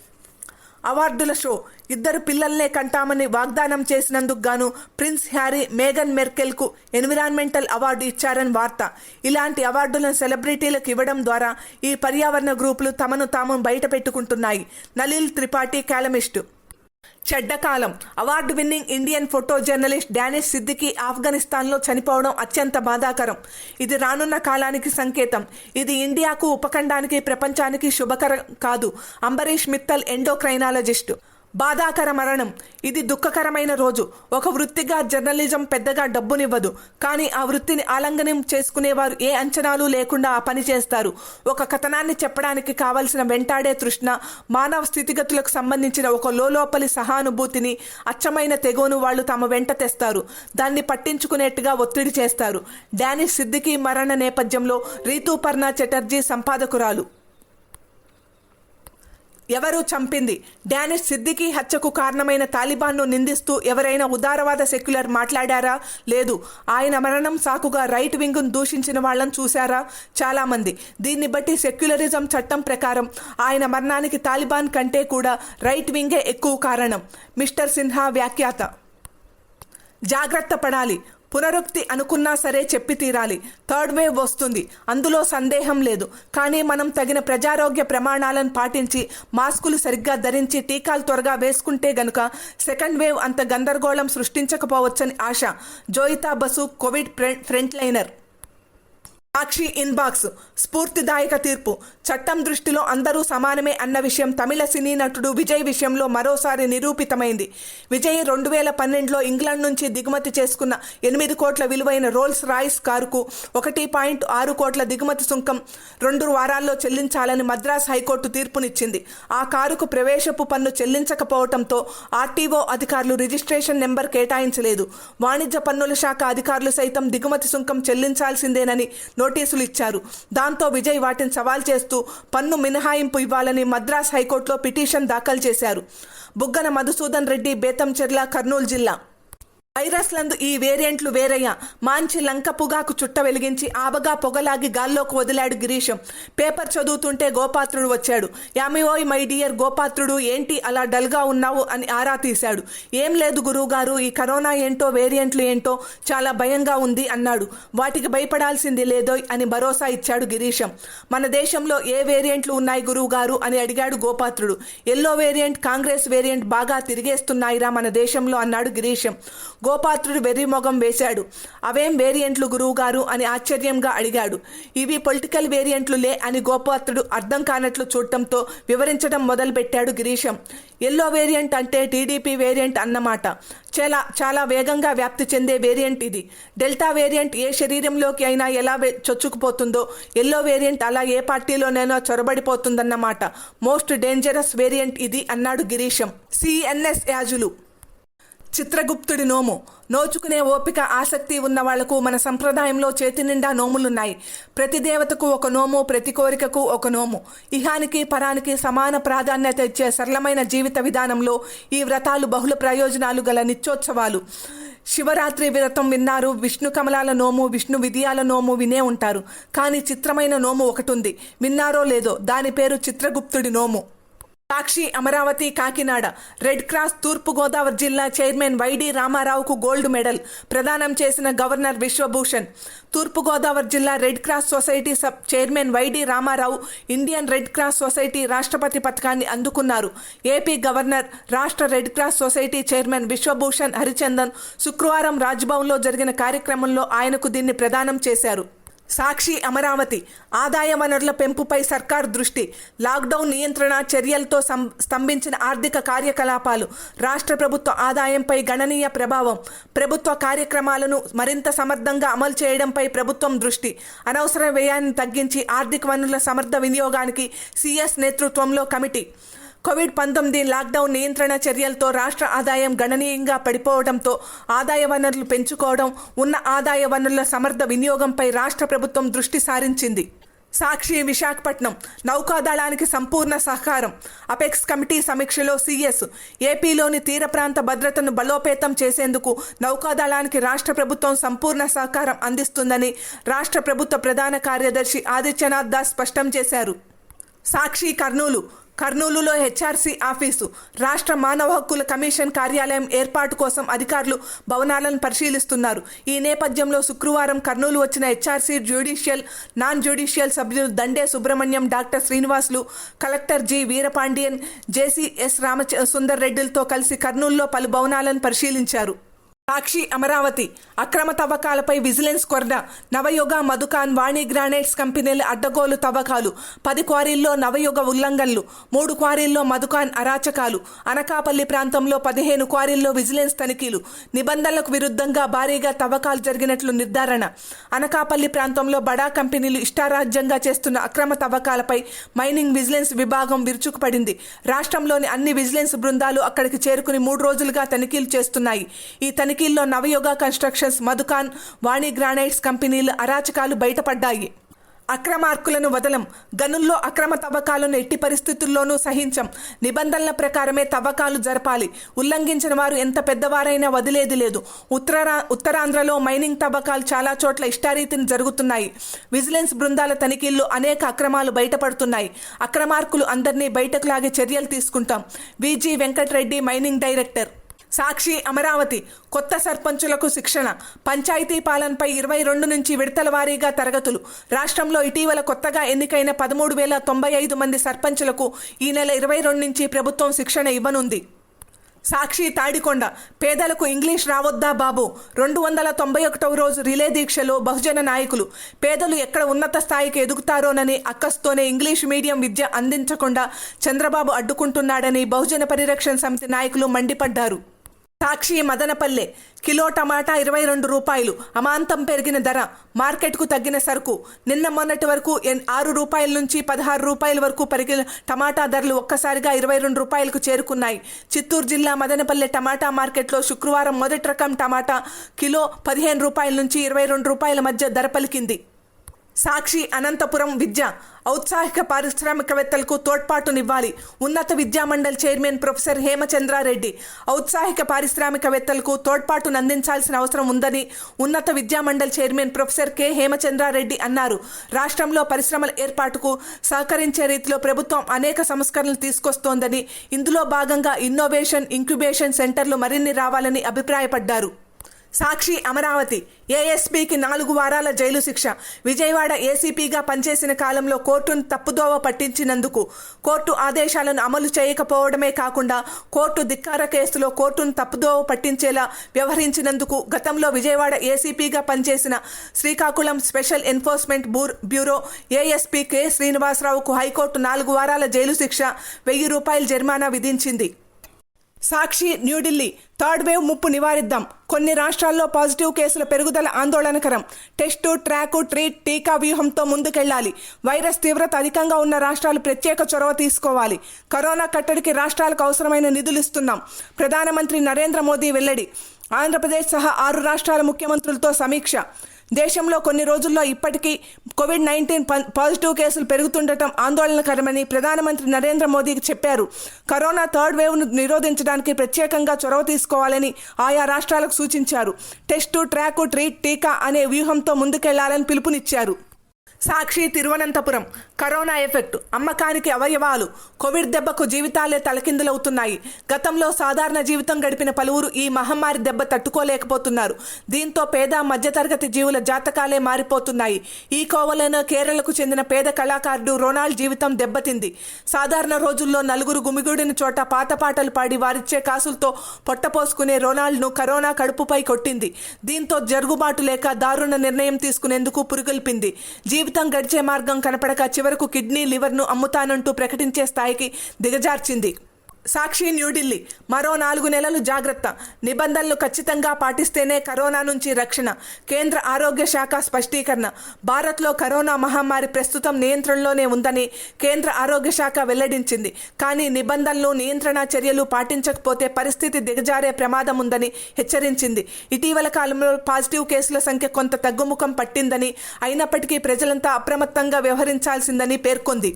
అవార్డుల షో. 2 పిల్లల్నే కంటామని వాగ్దానం చేసినందుకు గాను ప్రిన్స్ హ్యారీ, మేఘన్ మెర్కెల్కు ఎన్విరాన్మెంటల్ అవార్డు ఇచ్చారని వార్త. ఇలాంటి అవార్డులను సెలబ్రిటీలకు ఇవ్వడం ద్వారా ఈ పర్యావరణ గ్రూపులు తమను తాము బయట పెట్టుకుంటున్నాయి. నలీల్ త్రిపాఠి, కాలమిస్టు. చెడ్డకాలం. Award winning Indian photo journalist Danish Siddiqui ఆఫ్ఘనిస్తాన్లో చనిపోవడం అత్యంత బాధాకరం. ఇది రానున్న కాలానికి సంకేతం. ఇది ఇండియాకు, ఉపఖండానికి, ప్రపంచానికి శుభకరం కాదు. అంబరీష్ మిత్తల్, ఎండోక్రైనాలజిస్టు. బాధాకర మరణం. ఇది దుఃఖకరమైన రోజు. ఒక వృత్తిగా జర్నలిజం పెద్దగా డబ్బునివ్వదు. కానీ ఆ వృత్తిని ఆలంగనం చేసుకునేవారు ఏ అంచనాలు లేకుండా ఆ పని చేస్తారు. ఒక కథనాన్ని చెప్పడానికి కావలసిన వెంటాడే తృష్ణ, మానవ స్థితిగతులకు సంబంధించిన ఒక లోపలి సహానుభూతిని, అచ్చమైన తెగువను వాళ్ళు తమ వెంట తెస్తారు. దాన్ని పట్టించుకునేట్టుగా ఒత్తిడి చేస్తారు. డానిష్ సిద్దికీ మరణ నేపథ్యంలో రీతూపర్ణ చటర్జీ సంపాదకురాలు. ఎవరు చంపింది? డానిష్ సిద్దికీ హత్యకు కారణమైన తాలిబాన్ను నిందిస్తూ ఎవరైనా ఉదారవాద సెక్యులర్ మాట్లాడారా? లేదు. ఆయన మరణం సాకుగా రైట్ వింగ్ను దూషించిన వాళ్ళని చూశారా? చాలామంది. దీన్ని బట్టి సెక్యులరిజం చట్టం ప్రకారం ఆయన మరణానికి తాలిబాన్ కంటే కూడా రైట్ వింగే ఎక్కువ కారణం. మిస్టర్ సిన్హా వ్యాఖ్యాత. జాగ్రత్త పడాలి. పునరుక్తి అనుకున్నా సరే చెప్పి తీరాలి. థర్డ్ వేవ్ వస్తుంది, అందులో సందేహం లేదు. కానీ మనం తగిన ప్రజారోగ్య ప్రమాణాలను పాటించి మాస్కులు సరిగ్గా ధరించి టీకాలు త్వరగా వేసుకుంటే గనుక సెకండ్ వేవ్ అంత గందరగోళం సృష్టించకపోవచ్చని ఆశ. జోయితా బసు, కోవిడ్ ఫ్రంట్ లైనర్. సాక్షి ఇన్బాక్స్. స్ఫూర్తిదాయక తీర్పు. చట్టం దృష్టిలో అందరూ సమానమే అన్న విషయం తమిళ సినీ నటుడు విజయ్ విషయంలో మరోసారి నిరూపితమైంది. విజయ్ 2012లో ఇంగ్లాండ్ నుంచి దిగుమతి చేసుకున్న 8 కోట్ల విలువైన రోల్స్ రాయిస్ కారుకు 1.6 కోట్ల దిగుమతి సుంకం 2 వారాల్లో చెల్లించాలని మద్రాస్ హైకోర్టు తీర్పునిచ్చింది. ఆ కారుకు ప్రవేశపు పన్ను చెల్లించకపోవడంతో ఆర్టీఓ అధికారులు రిజిస్ట్రేషన్ నెంబర్ కేటాయించలేదు. వాణిజ్య పన్నుల శాఖ అధికారులు సైతం దిగుమతి సుంకం చెల్లించాల్సిందేనని నోటీసులు ఇచ్చారు. దాంతో విజయ్ వాటిని సవాల్ చేస్తూ పన్ను మినహాయింపు ఇవ్వాలని మద్రాస్ హైకోర్టులో పిటిషన్ దాఖలు చేశారు. బుగ్గన మధుసూదన్ రెడ్డి, బేతంచెర్ల, కర్నూలు జిల్లా. వైరస్లందు ఈ వేరియంట్లు వేరయ్యా. మాంచి లంక పొగాకు చుట్ట వెలిగించి ఆబగా పొగలాగి గాల్లోకి వదిలాడు గిరీశం. పేపర్ చదువుతుంటే గోపాత్రుడు వచ్చాడు. యామివోయ్ మై డియర్ గోపాత్రుడు, ఏంటి అలా డల్గా ఉన్నావు అని ఆరా తీశాడు. ఏం లేదు గురువుగారు, ఈ కరోనా ఏంటో వేరియంట్లు ఏంటో చాలా భయంగా ఉంది అన్నాడు. వాటికి భయపడాల్సింది లేదోయ్ అని భరోసా ఇచ్చాడు గిరీశం. మన దేశంలో ఏ వేరియంట్లు ఉన్నాయి గురువుగారు అని అడిగాడు Gopatrudu. Yellow variant, Congress variant బాగా తిరిగేస్తున్నాయిరా మన దేశంలో అన్నాడు గిరీశం. గోపాత్రుడు వెర్రిమొగం వేశాడు. అవేం వేరియంట్లు గురువుగారు అని ఆశ్చర్యంగా అడిగాడు. ఇవి పొలిటికల్ వేరియంట్లు లే అని గోపాత్రుడు అర్థం కానట్లు చూడటంతో వివరించడం మొదలుపెట్టాడు గిరీశం. ఎల్లో వేరియంట్ అంటే టీడీపీ వేరియంట్ అన్నమాట. చాలా వేగంగా వ్యాప్తి చెందే వేరియంట్ ఇది. డెల్టా వేరియంట్ ఏ శరీరంలోకి అయినా ఎలా చొచ్చుకుపోతుందో ఎల్లో వేరియంట్ అలా ఏ పార్టీలోనైనా చొరబడిపోతుందన్నమాట. మోస్ట్ డేంజరస్ వేరియంట్ ఇది అన్నాడు గిరీశం. సిఎన్ఎస్ యాజులు. చిత్రగుప్తుడి నోము. నోచుకునే ఓపిక, ఆసక్తి ఉన్న వాళ్లకు మన సంప్రదాయంలో చేతి నిండా నోములున్నాయి. ప్రతి దేవతకు ఒక నోము, ప్రతి కోరికకు ఒక నోము. ఇహానికి పరానికి సమాన ప్రాధాన్యత ఇచ్చే సరళమైన జీవిత విధానంలో ఈ వ్రతాలు బహుళ ప్రయోజనాలు గల నిత్యోత్సవాలు. శివరాత్రి వ్రతం విన్నారు, విష్ణు కమలాల నోము, విష్ణు విధియాల నోము వినే ఉంటారు. కానీ చిత్రమైన నోము ఒకటి ఉంది, విన్నారో లేదో, దాని పేరు చిత్రగుప్తుడి నోము. సాక్షి అమరావతి, కాకినాడ. రెడ్ క్రాస్ తూర్పుగోదావరి జిల్లా చైర్మన్ వైడి రామారావుకు గోల్డ్ మెడల్ ప్రదానం చేసిన గవర్నర్ విశ్వభూషణ్. తూర్పుగోదావరి జిల్లా red cross society chairman Y D Ramarao Indian red cross society రాష్ట్రపతి పథకాన్ని అందుకున్నారు. ఏపీ గవర్నర్, రాష్ట్ర red cross society chairman Vishwabhushan Harichandan శుక్రవారం రాజ్భవన్లో జరిగిన కార్యక్రమంలో ఆయనకు దీన్ని ప్రదానం చేశారు. సాక్షి అమరావతి. ఆదాయ వనరుల పెంపుపై సర్కార్ దృష్టి. లాక్డౌన్ నియంత్రణ చర్యలతో స్తంభించిన ఆర్థిక కార్యకలాపాలు, రాష్ట్ర ప్రభుత్వ ఆదాయంపై గణనీయ ప్రభావం. ప్రభుత్వ కార్యక్రమాలను మరింత సమర్థంగా అమలు చేయడంపై ప్రభుత్వం దృష్టి. అనవసర వ్యయాన్ని తగ్గించి ఆర్థిక వనరుల సమర్థ వినియోగానికి సిఎస్ నేతృత్వంలో కమిటీ. కోవిడ్-19 లాక్డౌన్ నియంత్రణ చర్యలతో రాష్ట్ర ఆదాయం గణనీయంగా పడిపోవడంతో ఆదాయ వనరులు పెంచుకోవడం, ఉన్న ఆదాయ వనరుల సమర్థ వినియోగంపై రాష్ట్ర ప్రభుత్వం దృష్టి సారించింది. సాక్షి విశాఖపట్నం. నౌకాదళానికి సంపూర్ణ సహకారం. అపెక్స్ కమిటీ సమీక్షలో సిఎస్. ఏపీలోని తీర ప్రాంత భద్రతను బలోపేతం చేసేందుకు నౌకాదళానికి రాష్ట్ర ప్రభుత్వం సంపూర్ణ సహకారం అందిస్తుందని రాష్ట్ర ప్రభుత్వ ప్రధాన కార్యదర్శి ఆదిత్యనాథ్ దాస్ స్పష్టం చేశారు. సాక్షి కర్నూలు. కర్నూలులో హెచ్ఆర్సీ ఆఫీసు. రాష్ట్ర మానవ హక్కుల కమిషన్ కార్యాలయం ఏర్పాటు కోసం అధికారులు భవనాలను పరిశీలిస్తున్నారు. ఈ నేపథ్యంలో శుక్రవారం కర్నూలు వచ్చిన హెచ్ఆర్సీ జ్యుడిషియల్, నాన్ జ్యుడిషియల్ సభ్యులు Dande Subrahmanyam, doctor Srinivasulu, collector G Veerapandian, జేసీఎస్ రామసుందర్ రెడ్డిలతో కలిసి కర్నూలులో పలు భవనాలను పరిశీలించారు. సాక్షి అమరావతి. అక్రమ తవ్వకాలపై విజిలెన్స్ కొరడ. నవయుగ, మధుకాన్, వాణి గ్రానైట్స్ కంపెనీల అడ్డగోలు తవ్వకాలు. 10 క్వారీల్లో నవయుగ ఉల్లంఘనలు, 3 క్వారీల్లో మధుకాన్ అరాచకాలు. అనకాపల్లి ప్రాంతంలో 15 క్వారీల్లో విజిలెన్స్ తనిఖీలు. నిబంధనలకు విరుద్ధంగా భారీగా తవ్వకాలు జరిగినట్లు నిర్ధారణ. అనకాపల్లి ప్రాంతంలో బడా కంపెనీలు ఇష్టారాజ్యంగా చేస్తున్న అక్రమ తవ్వకాలపై మైనింగ్ విజిలెన్స్ విభాగం విరుచుకుపడింది. రాష్ట్రంలోని అన్ని విజిలెన్స్ బృందాలు అక్కడికి చేరుకుని 3 రోజులుగా తనిఖీలు చేస్తున్నాయి. ఈ తనిఖీల్లో నవయుగ కన్స్ట్రక్షన్స్, మధుకాన్, వాణి గ్రానైట్స్ కంపెనీల అరాచకాలు బయటపడ్డాయి. అక్రమార్కులను వదలం, గనుల్లో అక్రమ తవ్వకాలను ఎట్టి పరిస్థితుల్లోనూ సహించం, నిబంధనల ప్రకారమే తవ్వకాలు జరపాలి, ఉల్లంఘించిన వారు ఎంత పెద్దవారైనా వదిలేది లేదు. ఉత్తరాంధ్రలో మైనింగ్ తవ్వకాలు చాలా చోట్ల ఇష్టారీతిని జరుగుతున్నాయి. విజిలెన్స్ బృందాల తనిఖీల్లో అనేక అక్రమాలు బయటపడుతున్నాయి. అక్రమార్కులు అందరినీ బయటకు లాగే చర్యలు తీసుకుంటాం. విజి వెంకటరెడ్డి, మైనింగ్ డైరెక్టర్. సాక్షి అమరావతి కొత్త సర్పంచులకు శిక్షణ, పంచాయతీ పాలనపై 22 నుంచి విడతల వారీగా తరగతులు. రాష్ట్రంలో ఇటీవల కొత్తగా ఎన్నికైన 13,095 మంది సర్పంచులకు ఈ నెల 22 నుంచి ప్రభుత్వం శిక్షణ ఇవ్వనుంది. సాక్షి తాడికొండ పేదలకు ఇంగ్లీష్ రావొద్దా బాబు, 291వ రోజు రిలే దీక్షలో బహుజన నాయకులు. పేదలు ఎక్కడ ఉన్నత స్థాయికి ఎదుగుతారోనని అక్కస్తోనే ఇంగ్లీష్ మీడియం విద్య అందించకుండా చంద్రబాబు అడ్డుకుంటున్నాడని బహుజన పరిరక్షణ సమితి నాయకులు మండిపడ్డారు. సాక్షి మదనపల్లె కిలో టమాటా 22 రూపాయలు, అమాంతం పెరిగిన ధర, మార్కెట్కు తగ్గిన సరుకు. నిన్న మొన్నటి వరకు 6 రూపాయల నుంచి 16 రూపాయల వరకు పెరిగిన టమాటా ధరలు ఒక్కసారిగా 22 రూపాయలకు చేరుకున్నాయి. చిత్తూరు జిల్లా మదనపల్లె టమాటా మార్కెట్లో శుక్రవారం మొదటి రకం టమాటా కిలో 15 రూపాయల నుంచి 22 రూపాయల మధ్య ధర పలికింది. సాక్షి అనంతపురం విద్య ఔత్సాహిక పారిశ్రామికవేత్తలకు తోడ్పాటునివ్వాలి. ఉన్నత విద్యామండలి చైర్మన్ ప్రొఫెసర్ హేమచంద్రారెడ్డి ఔత్సాహిక పారిశ్రామికవేత్తలకు తోడ్పాటును అందించాల్సిన అవసరం ఉందని ఉన్నత విద్యామండలి చైర్మన్ ప్రొఫెసర్ కె హేమచంద్రారెడ్డి అన్నారు. రాష్ట్రంలో పరిశ్రమల ఏర్పాటుకు సహకరించే రీతిలో ప్రభుత్వం అనేక సంస్కరణలు తీసుకొస్తోందని, ఇందులో భాగంగా ఇన్నోవేషన్, ఇంక్యుబేషన్ సెంటర్లు మరిన్ని రావాలని అభిప్రాయపడ్డారు. సాక్షి అమరావతి ఏఎస్పీకి 4 వారాల జైలు శిక్ష. విజయవాడ ఏసీపీగా పనిచేసిన కాలంలో కోర్టును తప్పుదోవ పట్టించినందుకు, కోర్టు ఆదేశాలను అమలు చేయకపోవడమే కాకుండా కోర్టు ధిక్కార కేసులో కోర్టును తప్పుదోవ పట్టించేలా వ్యవహరించినందుకు గతంలో విజయవాడ ఏసీపీగా పనిచేసిన Srikakulam special enforcement bureau ASP K శ్రీనివాసరావుకు హైకోర్టు 4 వారాల జైలు శిక్ష, 1000 రూపాయల జరిమానా విధించింది. సాక్షి న్యూఢిల్లీ థర్డ్ వేవ్ ముప్పు నివారిద్దాం, కొన్ని రాష్ట్రాల్లో పాజిటివ్ కేసుల పెరుగుదల ఆందోళనకరం, టెస్టు, ట్రాకు, ట్రీట్, టీకా వ్యూహంతో ముందుకెళ్లాలి. వైరస్ తీవ్రత అధికంగా ఉన్న రాష్ట్రాలు ప్రత్యేక చొరవ తీసుకోవాలి. కరోనా కట్టడికి రాష్ట్రాలకు అవసరమైన నిధులు ఇస్తున్నాం. ప్రధానమంత్రి నరేంద్ర మోదీ వెల్లడి. ఆంధ్రప్రదేశ్ సహా 6 రాష్ట్రాల ముఖ్యమంత్రులతో సమీక్ష. దేశంలో కొన్ని రోజుల్లో ఇప్పటికీ కోవిడ్-19 పాజిటివ్ కేసులు పెరుగుతుండటం ఆందోళనకరమని ప్రధానమంత్రి నరేంద్ర మోదీకి చెప్పారు. కరోనా థర్డ్ వేవ్ను నిరోధించడానికి ప్రత్యేకంగా చొరవ తీసుకోవాలని ఆయా రాష్ట్రాలకు సూచించారు. టెస్టు, ట్రాకు, ట్రీట్, టీకా అనే వ్యూహంతో ముందుకెళ్లాలని పిలుపునిచ్చారు. సాక్షి తిరువనంతపురం కరోనా ఎఫెక్ట్, అమ్మకానికి అవయవాలు, కోవిడ్ దెబ్బకు జీవితాలే తలకిందులవుతున్నాయి. గతంలో సాధారణ జీవితం గడిపిన పలువురు ఈ మహమ్మారి దెబ్బ తట్టుకోలేకపోతున్నారు. దీంతో పేద మధ్యతరగతి జీవుల జాతకాలే మారిపోతున్నాయి. ఈ కోవలోనే కేరళకు చెందిన పేద కళాకారుడు రొనాల్డ్ జీవితం దెబ్బతింది. సాధారణ రోజుల్లో నలుగురు గుమిగూడిన చోట పాత పాటలు పాడి వారిచ్చే కాసులతో పొట్టపోసుకునే రొనాల్డ్ను కరోనా కడుపుపై కొట్టింది. దీంతో జరుగుబాటు లేక దారుణ నిర్ణయం తీసుకునేందుకు పురుగొల్పింది. జీవితం గడిచే మార్గం కనపడక చివరకు కిడ్నీ, లివర్ను అమ్ముతానంటూ ప్రకటించే స్థాయికి దిగజార్చింది. సాక్షి న్యూఢిల్లీ మరో 4 నెలలు జాగ్రత్త, నిబంధనలు ఖచ్చితంగా పాటిస్తేనే కరోనా నుంచి రక్షణ. కేంద్ర ఆరోగ్య శాఖ స్పష్టీకరణ. భారత్లో కరోనా మహమ్మారి ప్రస్తుతం నియంత్రణలోనే ఉందని కేంద్ర ఆరోగ్య శాఖ వెల్లడించింది. కానీ నిబంధనలు, నియంత్రణ చర్యలు పాటించకపోతే పరిస్థితి దిగజారే ప్రమాదం ఉందని హెచ్చరించింది. ఇటీవల కాలంలో పాజిటివ్ కేసుల సంఖ్య కొంత తగ్గుముఖం పట్టిందని, అయినప్పటికీ ప్రజలంతా అప్రమత్తంగా వ్యవహరించాల్సిందని పేర్కొంది.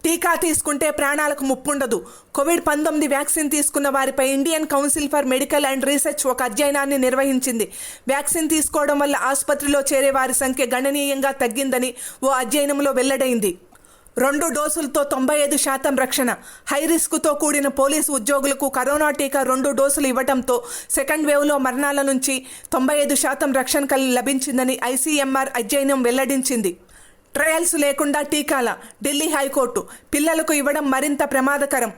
టీకా తీసుకుంటే ప్రాణాలకు ముప్పుండదు. కోవిడ్-19 వ్యాక్సిన్ తీసుకున్న వారిపై Indian council for medical and research ఒక అధ్యయనాన్ని నిర్వహించింది. వ్యాక్సిన్ తీసుకోవడం వల్ల ఆసుపత్రిలో చేరే వారి సంఖ్య గణనీయంగా తగ్గిందని ఓ అధ్యయనంలో వెల్లడైంది. 2 డోసులతో 95% రక్షణ. హై రిస్క్తో కూడిన పోలీసు ఉద్యోగులకు కరోనా టీకా 2 డోసులు ఇవ్వడంతో సెకండ్ వేవ్లో మరణాల నుంచి 95% రక్షణ లభించిందని ఐసీఎంఆర్ అధ్యయనం వెల్లడించింది. ట్రయల్స్ లేకుండా టీకాల ఢిల్లీ హైకోర్టు, పిల్లలకు ఇవ్వడం మరింత ప్రమాదకరం.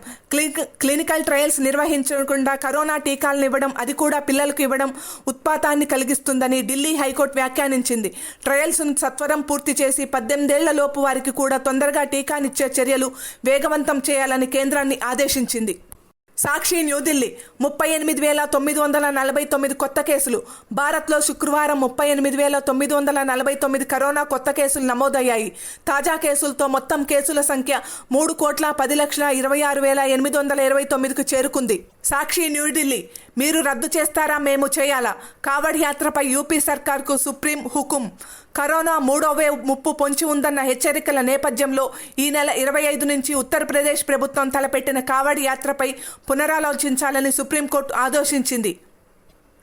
క్లినికల్ ట్రయల్స్ నిర్వహించకుండా కరోనా టీకాలను ఇవ్వడం, అది కూడా పిల్లలకు ఇవ్వడం ఉత్పాతాన్ని కలిగిస్తుందని ఢిల్లీ హైకోర్టు వ్యాఖ్యానించింది. ట్రయల్స్ను సత్వరం పూర్తి చేసి 18 ఏళ్ల లోపు వారికి కూడా తొందరగా టీకానిచ్చే చర్యలు వేగవంతం చేయాలని కేంద్రాన్ని ఆదేశించింది. సాక్షి న్యూఢిల్లీ 38,949 కొత్త కేసులు. భారత్లో శుక్రవారం 38,949 కరోనా కొత్త కేసులు నమోదయ్యాయి. తాజా కేసులతో మొత్తం కేసుల సంఖ్య 3,10,26,829కు చేరుకుంది. సాక్షి న్యూఢిల్లీ, మీరు రద్దు చేస్తారా మేము చేయాలా? కావడ్ యాత్రపై యూపీ సర్కార్కు సుప్రీం హుకుం. కరోనా మూడో వేవ్ ముప్పు పొంచి ఉందన్న హెచ్చరికల నేపథ్యంలో ఈ నెల 25 నుంచి ఉత్తరప్రదేశ్ ప్రభుత్వం తలపెట్టిన కావడ్ యాత్రపై పునరాలోచించాలని సుప్రీంకోర్టు ఆదేశించింది.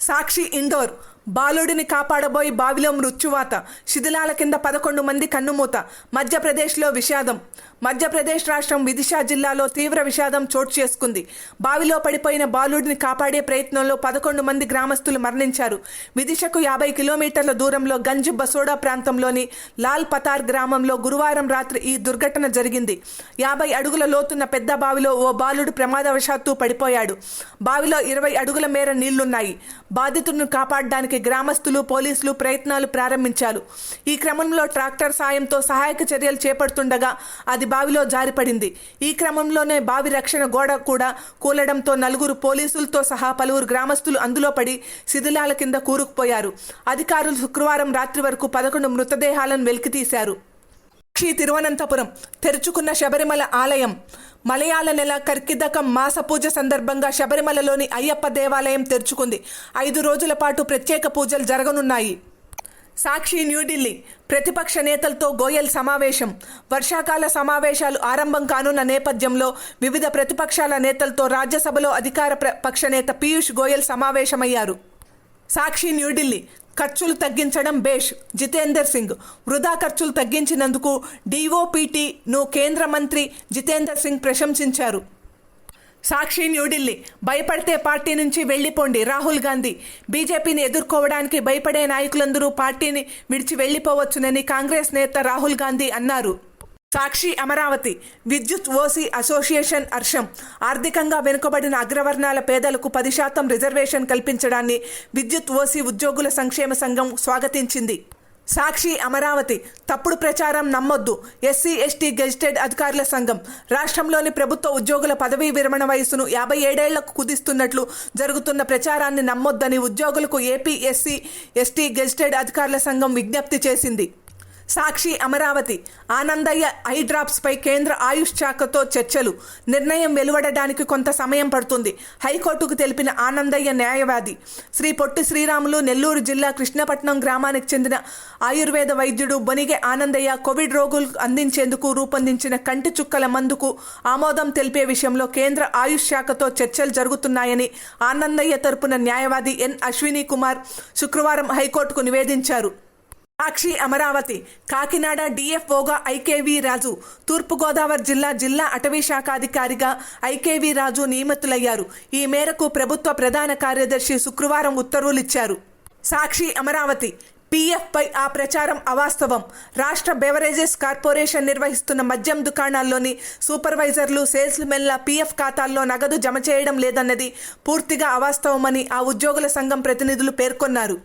సాక్షి ఇండోర్, బాలుడిని కాపాడబోయి బావిలో మృత్యువాత, శిథిలాల కింద 11 మంది కన్నుమూత. మధ్యప్రదేశ్లో విషాదం. మధ్యప్రదేశ్ రాష్ట్రం విదిశా జిల్లాలో తీవ్ర విషాదం చోటు చేసుకుంది. బావిలో పడిపోయిన బాలుడిని కాపాడే ప్రయత్నంలో 11 మంది గ్రామస్తులు మరణించారు. విదిశకు 50 కిలోమీటర్ల దూరంలో గంజ్ బసోడా ప్రాంతంలోని లాల్ పతార్ గ్రామంలో గురువారం రాత్రి ఈ దుర్ఘటన జరిగింది. 50 అడుగుల లోతున్న పెద్ద బావిలో ఓ బాలుడు ప్రమాదవశాత్తు పడిపోయాడు. బావిలో 20 అడుగుల మేర నీళ్లున్నాయి. బాధితుడిని కాపాడడానికి గ్రామస్తులు, పోలీసులు ప్రయత్నాలు ప్రారంభించారు. ఈ క్రమంలో ట్రాక్టర్ సాయంతో సహాయక చర్యలు చేపడుతుండగా అది బావిలో జారిపడింది. ఈ క్రమంలోనే బావి రక్షణ గోడ కూడా కూలడంతో 4 పోలీసులతో సహా పలువురు గ్రామస్తులు అందులో పడి శిథిలాల కింద కూరుకుపోయారు. అధికారులు శుక్రవారం రాత్రి వరకు 11 మృతదేహాలను వెలికితీశారు. తిరువనంతపురం, తెరుచుకున్న శబరిమల ఆలయం. మలయాళ నెల కర్కిదకం మాస పూజ సందర్భంగా శబరిమలలోని అయ్యప్ప దేవాలయం తెరుచుకుంది. 5 రోజుల పాటు ప్రత్యేక పూజలు జరగనున్నాయి. సాక్షి న్యూఢిల్లీ, ప్రతిపక్ష నేతలతో గోయల్ సమావేశం. వర్షాకాల సమావేశాలు ఆరంభం కానున్న నేపథ్యంలో వివిధ ప్రతిపక్షాల నేతలతో రాజ్యసభలో అధికార పక్ష నేత పీయూష్ గోయల్ సమావేశమయ్యారు. సాక్షి న్యూఢిల్లీ, ఖర్చులు తగ్గించడం బేష్. జితేందర్ సింగ్, వృధా ఖర్చులు తగ్గించినందుకు డిఓపిటిను కేంద్ర మంత్రి జితేందర్ సింగ్ ప్రశంసించారు. సాక్షి న్యూఢిల్లీ, భయపడితే పార్టీ నుంచి వెళ్లిపోండి రాహుల్ గాంధీ. బీజేపీని ఎదుర్కోవడానికి భయపడే నాయకులందరూ పార్టీని విడిచి వెళ్లిపోవచ్చునని కాంగ్రెస్ నేత రాహుల్ గాంధీ అన్నారు. సాక్షి అమరావతి, విద్యుత్ ఓసీ అసోసియేషన్ హర్షం. ఆర్థికంగా వెనుకబడిన అగ్రవర్ణాల పేదలకు 10% రిజర్వేషన్ కల్పించడాన్ని విద్యుత్ ఓసీ ఉద్యోగుల సంక్షేమ సంఘం స్వాగతించింది. సాక్షి అమరావతి, తప్పుడు ప్రచారం నమ్మొద్దు. ఎస్సీ ఎస్టీ గెజిటెడ్ అధికారుల సంఘం. రాష్ట్రంలోని ప్రభుత్వ ఉద్యోగుల పదవీ విరమణ వయసును 57 ఏళ్లకు కుదిస్తున్నట్లు జరుగుతున్న ప్రచారాన్ని నమ్మొద్దని ఉద్యోగులకు ఏపీ ఎస్సీ ఎస్టీ గెజిటెడ్ అధికారుల సంఘం విజ్ఞప్తి చేసింది. సాక్షి అమరావతి, ఆనందయ్య ఐ డ్రాప్స్పై కేంద్ర ఆయుష్ శాఖతో చర్చలు. నిర్ణయం వెలువడడానికి కొంత సమయం పడుతుంది. హైకోర్టుకు తెలిపిన ఆనందయ్య న్యాయవాది. శ్రీ పొట్టి శ్రీరాములు నెల్లూరు జిల్లా కృష్ణపట్నం గ్రామానికి చెందిన ఆయుర్వేద వైద్యుడు బొనిగె ఆనందయ్య కోవిడ్ రోగులకు అందించేందుకు రూపొందించిన కంటి చుక్కల మందుకు ఆమోదం తెలిపే విషయంలో కేంద్ర ఆయుష్ శాఖతో చర్చలు జరుగుతున్నాయని ఆనందయ్య తరపున న్యాయవాది ఎన్ అశ్విని కుమార్ శుక్రవారం హైకోర్టుకు నివేదించారు. సాక్షి అమరావతి, కాకినాడ డిఎఫ్ఓగా ఐకేవి రాజు. తూర్పుగోదావరి జిల్లా అటవీ శాఖ అధికారిగా ఐకేవి రాజు నియమితులయ్యారు. ఈ మేరకు ప్రభుత్వ ప్రధాన కార్యదర్శి శుక్రవారం ఉత్తర్వులిచ్చారు. సాక్షి అమరావతి, పీఎఫ్పై ఆ ప్రచారం అవాస్తవం. రాష్ట్ర బెవరేజెస్ కార్పొరేషన్ నిర్వహిస్తున్న మద్యం దుకాణాల్లోని సూపర్వైజర్లు, సేల్స్మెన్ల పీఎఫ్ ఖాతాల్లో నగదు జమ చేయడం లేదన్నది పూర్తిగా అవాస్తవమని ఆ ఉద్యోగుల సంఘం ప్రతినిధులు పేర్కొన్నారు.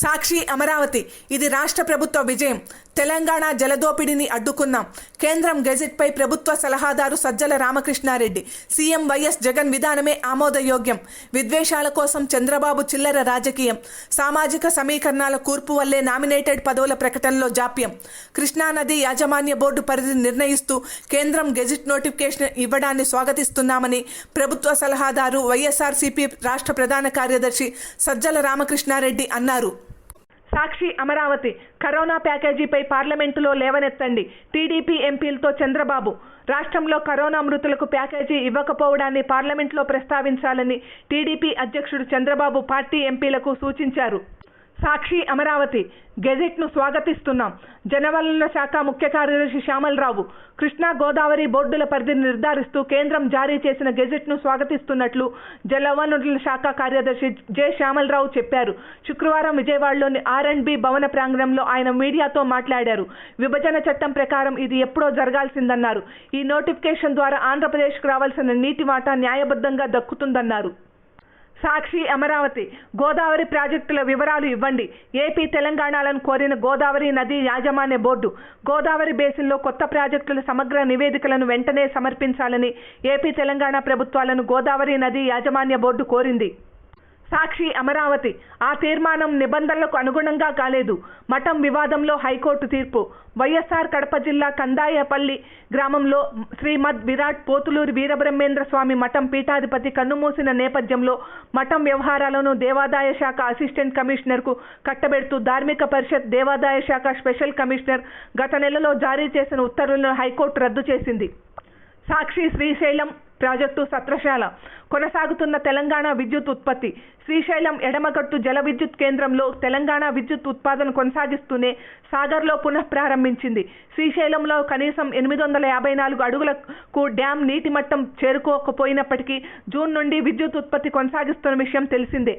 సాక్షి అమరావతి, ఇది రాష్ట్ర ప్రభుత్వ విజయం. తెలంగాణ జలదోపిడిని అడ్డుకున్నాం. కేంద్రం గెజిట్పై ప్రభుత్వ సలహాదారు సజ్జల రామకృష్ణారెడ్డి. సీఎం వైఎస్ జగన్ విధానమే ఆమోదయోగ్యం. విద్వేషాల కోసం చంద్రబాబు చిల్లర రాజకీయం. సామాజిక సమీకరణాల కూర్పు వల్లే నామినేటెడ్ పదవుల ప్రకటనలో జాప్యం. కృష్ణానది యాజమాన్య బోర్డు పరిధిని నిర్ణయిస్తూ కేంద్రం గెజిట్ నోటిఫికేషన్ ఇవ్వడాన్ని స్వాగతిస్తున్నామని ప్రభుత్వ సలహాదారు వైఎస్ఆర్సీపీ రాష్ట్ర ప్రధాన కార్యదర్శి సజ్జల రామకృష్ణారెడ్డి అన్నారు. సాక్షి అమరావతి, కరోనా ప్యాకేజీపై పార్లమెంటులో లేవనెత్తండి. టీడీపీ ఎంపీలతో చంద్రబాబు. రాష్ట్రంలో కరోనా మృతులకు ప్యాకేజీ ఇవ్వకపోవడాన్ని పార్లమెంట్లో ప్రస్తావించాలని టీడీపీ అధ్యక్షుడు చంద్రబాబు పార్టీ ఎంపీలకు సూచించారు. సాక్షి అమరావతి, గెజెట్ను స్వాగతిస్తున్నాం. జలవనరుల శాఖ ముఖ్య కార్యదర్శి శ్యామలరావు. కృష్ణా గోదావరి బోర్డుల పరిధిని నిర్ధారిస్తూ కేంద్రం జారీ చేసిన గెజెట్ను స్వాగతిస్తున్నట్లు జలవనరుల శాఖ కార్యదర్శి జె శ్యామలరావు చెప్పారు. శుక్రవారం విజయవాడలోని R&B భవన ప్రాంగణంలో ఆయన మీడియాతో మాట్లాడారు. విభజన చట్టం ప్రకారం ఇది ఎప్పుడో జరగాల్సిందన్నారు. ఈ నోటిఫికేషన్ ద్వారా ఆంధ్రప్రదేశ్కు రావాల్సిన నీటి వాటా న్యాయబద్ధంగా దక్కుతుందన్నారు. సాక్షి అమరావతి, గోదావరి ప్రాజెక్టుల వివరాలు ఇవ్వండి. ఏపీ తెలంగాణలను కోరిన గోదావరి నది యాజమాన్య బోర్డు. గోదావరి బేసిన్లో కొత్త ప్రాజెక్టుల సమగ్ర నివేదికలను వెంటనే సమర్పించాలని ఏపీ తెలంగాణ ప్రభుత్వాలను గోదావరి నది యాజమాన్య బోర్డు కోరింది. సాక్షి అమరావతి ఆ తీర్మానం నిబంధనలకు అనుగుణంగా కాలేదు. మఠం వివాదంలో హైకోర్టు తీర్పు. వైఎస్ఆర్ కడప జిల్లా కందాయపల్లి గ్రామంలో శ్రీమద్ విరాట్ పోతులూరి వీరబ్రహ్మేంద్ర స్వామి మఠం పీఠాధిపతి కన్నుమూసిన నేపథ్యంలో మఠం వ్యవహారాలను దేవాదాయ శాఖ అసిస్టెంట్ కమిషనర్కు కట్టబెడుతూ ధార్మిక పరిషత్ దేవాదాయ శాఖ స్పెషల్ కమిషనర్ గత నెలలో జారీ చేసిన ఉత్తర్వులను హైకోర్టు రద్దు చేసింది. సాక్షి శ్రీశైలం ప్రాజెక్టు సత్రశాల కొనసాగుతున్న తెలంగాణ విద్యుత్ ఉత్పత్తి. శ్రీశైలం ఎడమగట్టు జల విద్యుత్ కేంద్రంలో తెలంగాణ విద్యుత్ ఉత్పాదన కొనసాగిస్తూనే సాగర్లో పునః ప్రారంభించింది. శ్రీశైలంలో కనీసం 854 అడుగులకు డ్యాం నీటి మట్టం చేరుకోకపోయినప్పటికీ జూన్ నుండి విద్యుత్ ఉత్పత్తి కొనసాగిస్తున్న విషయం తెలిసిందే.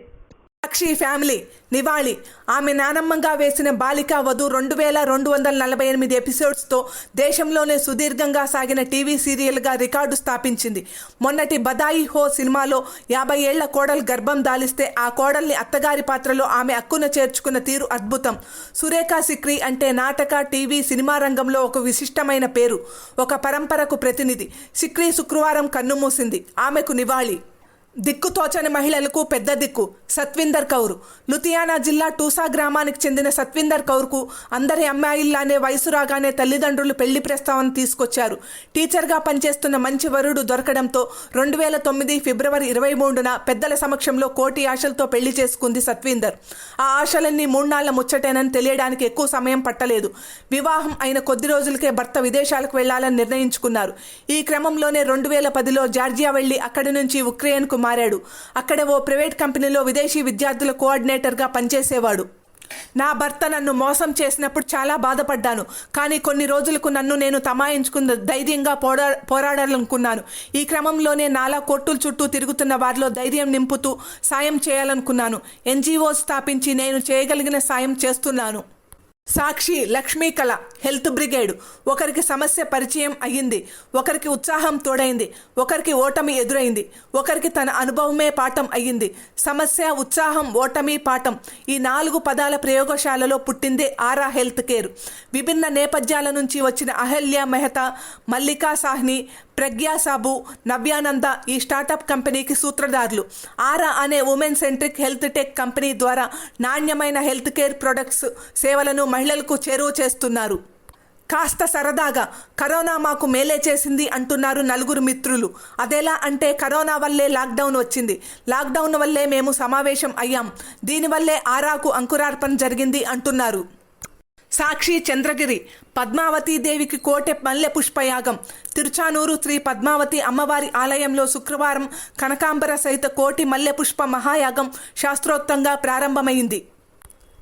సాక్షి ఫ్యామిలీ నివాళి. ఆమె నానమ్మగా వేసిన బాలికా వధు 2248 ఎపిసోడ్స్తో దేశంలోనే సుదీర్ఘంగా సాగిన టీవీ సీరియల్గా రికార్డు స్థాపించింది. మొన్నటి బదాయి హో సినిమాలో 50 ఏళ్ల కోడలు గర్భం దాలిస్తే ఆ కోడల్ని అత్తగారి పాత్రలో ఆమె అక్కున చేర్చుకున్న తీరు అద్భుతం. సురేఖ సిక్రీ అంటే నాటక, టీవీ, సినిమా రంగంలో ఒక విశిష్టమైన పేరు, ఒక పరంపరకు ప్రతినిధి. సిక్రీ శుక్రవారం కన్నుమూసింది. ఆమెకు నివాళి. దిక్కుతోచని మహిళలకు పెద్ద దిక్కు సత్విందర్ కౌర్. లుధియానా జిల్లా టూసా గ్రామానికి చెందిన సత్విందర్ కౌర్కు అందరి అమ్మాయిల్లానే వయసు రాగానే తల్లిదండ్రులు పెళ్లి ప్రస్తావన తీసుకొచ్చారు. టీచర్గా పనిచేస్తున్న మంచి వరుడు దొరకడంతో 2009 ఫిబ్రవరి 23న పెద్దల సమక్షంలో కోటి ఆశలతో పెళ్లి చేసుకుంది సత్విందర్. ఆ ఆశలన్నీ 3 నాళ్ల ముచ్చటేనని తెలియడానికి ఎక్కువ సమయం పట్టలేదు. వివాహం అయిన కొద్ది రోజులకే భర్త విదేశాలకు వెళ్లాలని నిర్ణయించుకున్నారు. ఈ క్రమంలోనే 2010లో జార్జియా వెళ్లి అక్కడి నుంచి ఉక్రెయిన్కు మారాడు. అక్కడ ఓ ప్రైవేట్ కంపెనీలో విదేశీ విద్యార్థుల కోఆర్డినేటర్గా పనిచేసేవాడు. నా భర్త నన్ను మోసం చేసినప్పుడు చాలా బాధపడ్డాను. కానీ కొన్ని రోజులకు నన్ను నేను తమాయించుకుని ధైర్యంగా పోరాడాలనుకున్నాను. ఈ క్రమంలోనే నాలా కోర్టుల చుట్టూ తిరుగుతున్న వారిలో ధైర్యం నింపుతూ సాయం చేయాలనుకున్నాను. ఎన్జిఓ స్థాపించి నేను చేయగలిగిన సాయం చేస్తున్నాను. సాక్షి లక్ష్మీ కళ హెల్త్ బ్రిగేడ్. ఒకరికి సమస్య పరిచయం అయ్యింది, ఒకరికి ఉత్సాహం తోడైంది, ఒకరికి ఓటమి ఎదురైంది, ఒకరికి తన అనుభవమే పాఠం అయ్యింది. సమస్య, ఉత్సాహం, ఓటమి, పాఠం ఈ 4 పదాల ప్రయోగశాలలో పుట్టిందే ఆరా హెల్త్ కేర్. విభిన్న నేపథ్యాల నుంచి వచ్చిన అహల్య మెహతా, మల్లికా సాహ్ని, ప్రజ్ఞా సాబు, నవ్యానంద ఈ స్టార్టప్ కంపెనీకి సూత్రధారులు. ఆరా అనే women centric health tech company ద్వారా నాణ్యమైన హెల్త్ కేర్ ప్రొడక్ట్స్, సేవలను మహిళలకు చేరువ చేస్తున్నారు. కాస్త సరదాగా కరోనా మాకు మేలే చేసింది అంటున్నారు 4 మిత్రులు. అదెలా అంటే కరోనా వల్లే లాక్డౌన్ వచ్చింది, లాక్డౌన్ వల్లే మేము సమావేశం అయ్యాం, దీనివల్లే ఆరాకు అంకురార్పణ జరిగింది అంటున్నారు. సాక్షి చంద్రగిరి పద్మావతీదేవికి కోటె మల్లె పుష్పయాగం. తిరుచానూరు శ్రీ పద్మావతి అమ్మవారి ఆలయంలో శుక్రవారం కనకాంబర సహిత కోటి మల్లె పుష్ప మహాయాగం శాస్త్రోక్తంగా ప్రారంభమైంది.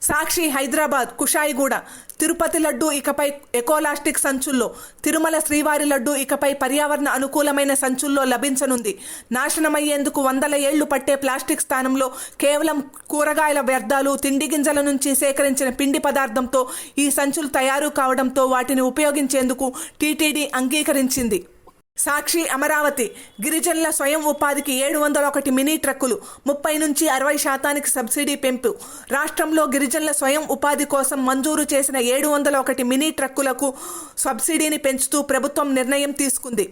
సాక్షి హైదరాబాద్ కుషాయిగూడ. తిరుపతి లడ్డు ఇకపై ఎకోలాస్టిక్ సంచుల్లో, తిరుమల శ్రీవారి లడ్డు ఇకపై పర్యావరణ అనుకూలమైన సంచుల్లో లభించనుంది. నాశనమయ్యేందుకు 100 ఏళ్లు పట్టే ప్లాస్టిక్ స్థానంలో కేవలం కూరగాయల వ్యర్థాలు, తిండి గింజల నుంచి సేకరించిన పిండి పదార్థంతో ఈ సంచులు తయారు కావడంతో వాటిని ఉపయోగించేందుకు టీటీడీ అంగీకరించింది. సాక్షి అమరావతి గిరిజనుల స్వయం ఉపాధికి 701 మినీ ట్రక్కులు, 30 నుంచి 60% సబ్సిడీ పెంపు. రాష్ట్రంలో గిరిజనుల స్వయం ఉపాధి కోసం మంజూరు చేసిన 701 మినీ ట్రక్కులకు సబ్సిడీని పెంచుతూ ప్రభుత్వం నిర్ణయం తీసుకుంది.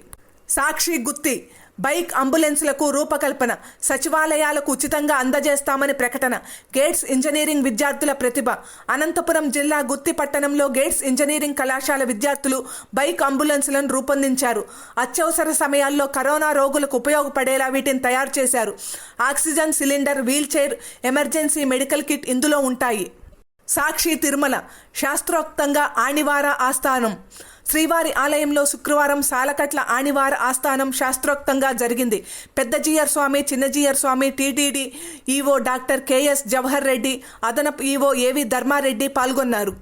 సాక్షి గుత్తి బైక్ అంబులెన్స్లకు రూపకల్పన, సచివాలయాలకు ఉచితంగా అందజేస్తామని ప్రకటన. గేట్స్ ఇంజనీరింగ్ విద్యార్థుల ప్రతిభ. అనంతపురం జిల్లా గుత్తి పట్టణంలో గేట్స్ ఇంజనీరింగ్ కళాశాల విద్యార్థులు బైక్ అంబులెన్స్లను రూపొందించారు. అత్యవసర సమయాల్లో కరోనా రోగులకు ఉపయోగపడేలా వీటిని తయారు చేశారు. Oxygen cylinder, wheelchair, emergency medical kit ఇందులో ఉంటాయి. సాక్షి తిరుమల శాస్త్రోక్తంగా ఆణివార ఆస్థానం. శ్రీవారి ఆలయంలో శుక్రవారం సాలకట్ల ఆణివార ఆస్థానం శాస్త్రోక్తంగా జరిగింది. పెద్ద జీయర్ స్వామి, చిన్న Jeeyar Swamy, TTD EO doctor KS Jawahar Reddy, అదనపు ఈవో ఏవి ధర్మారెడ్డి పాల్గొన్నారు.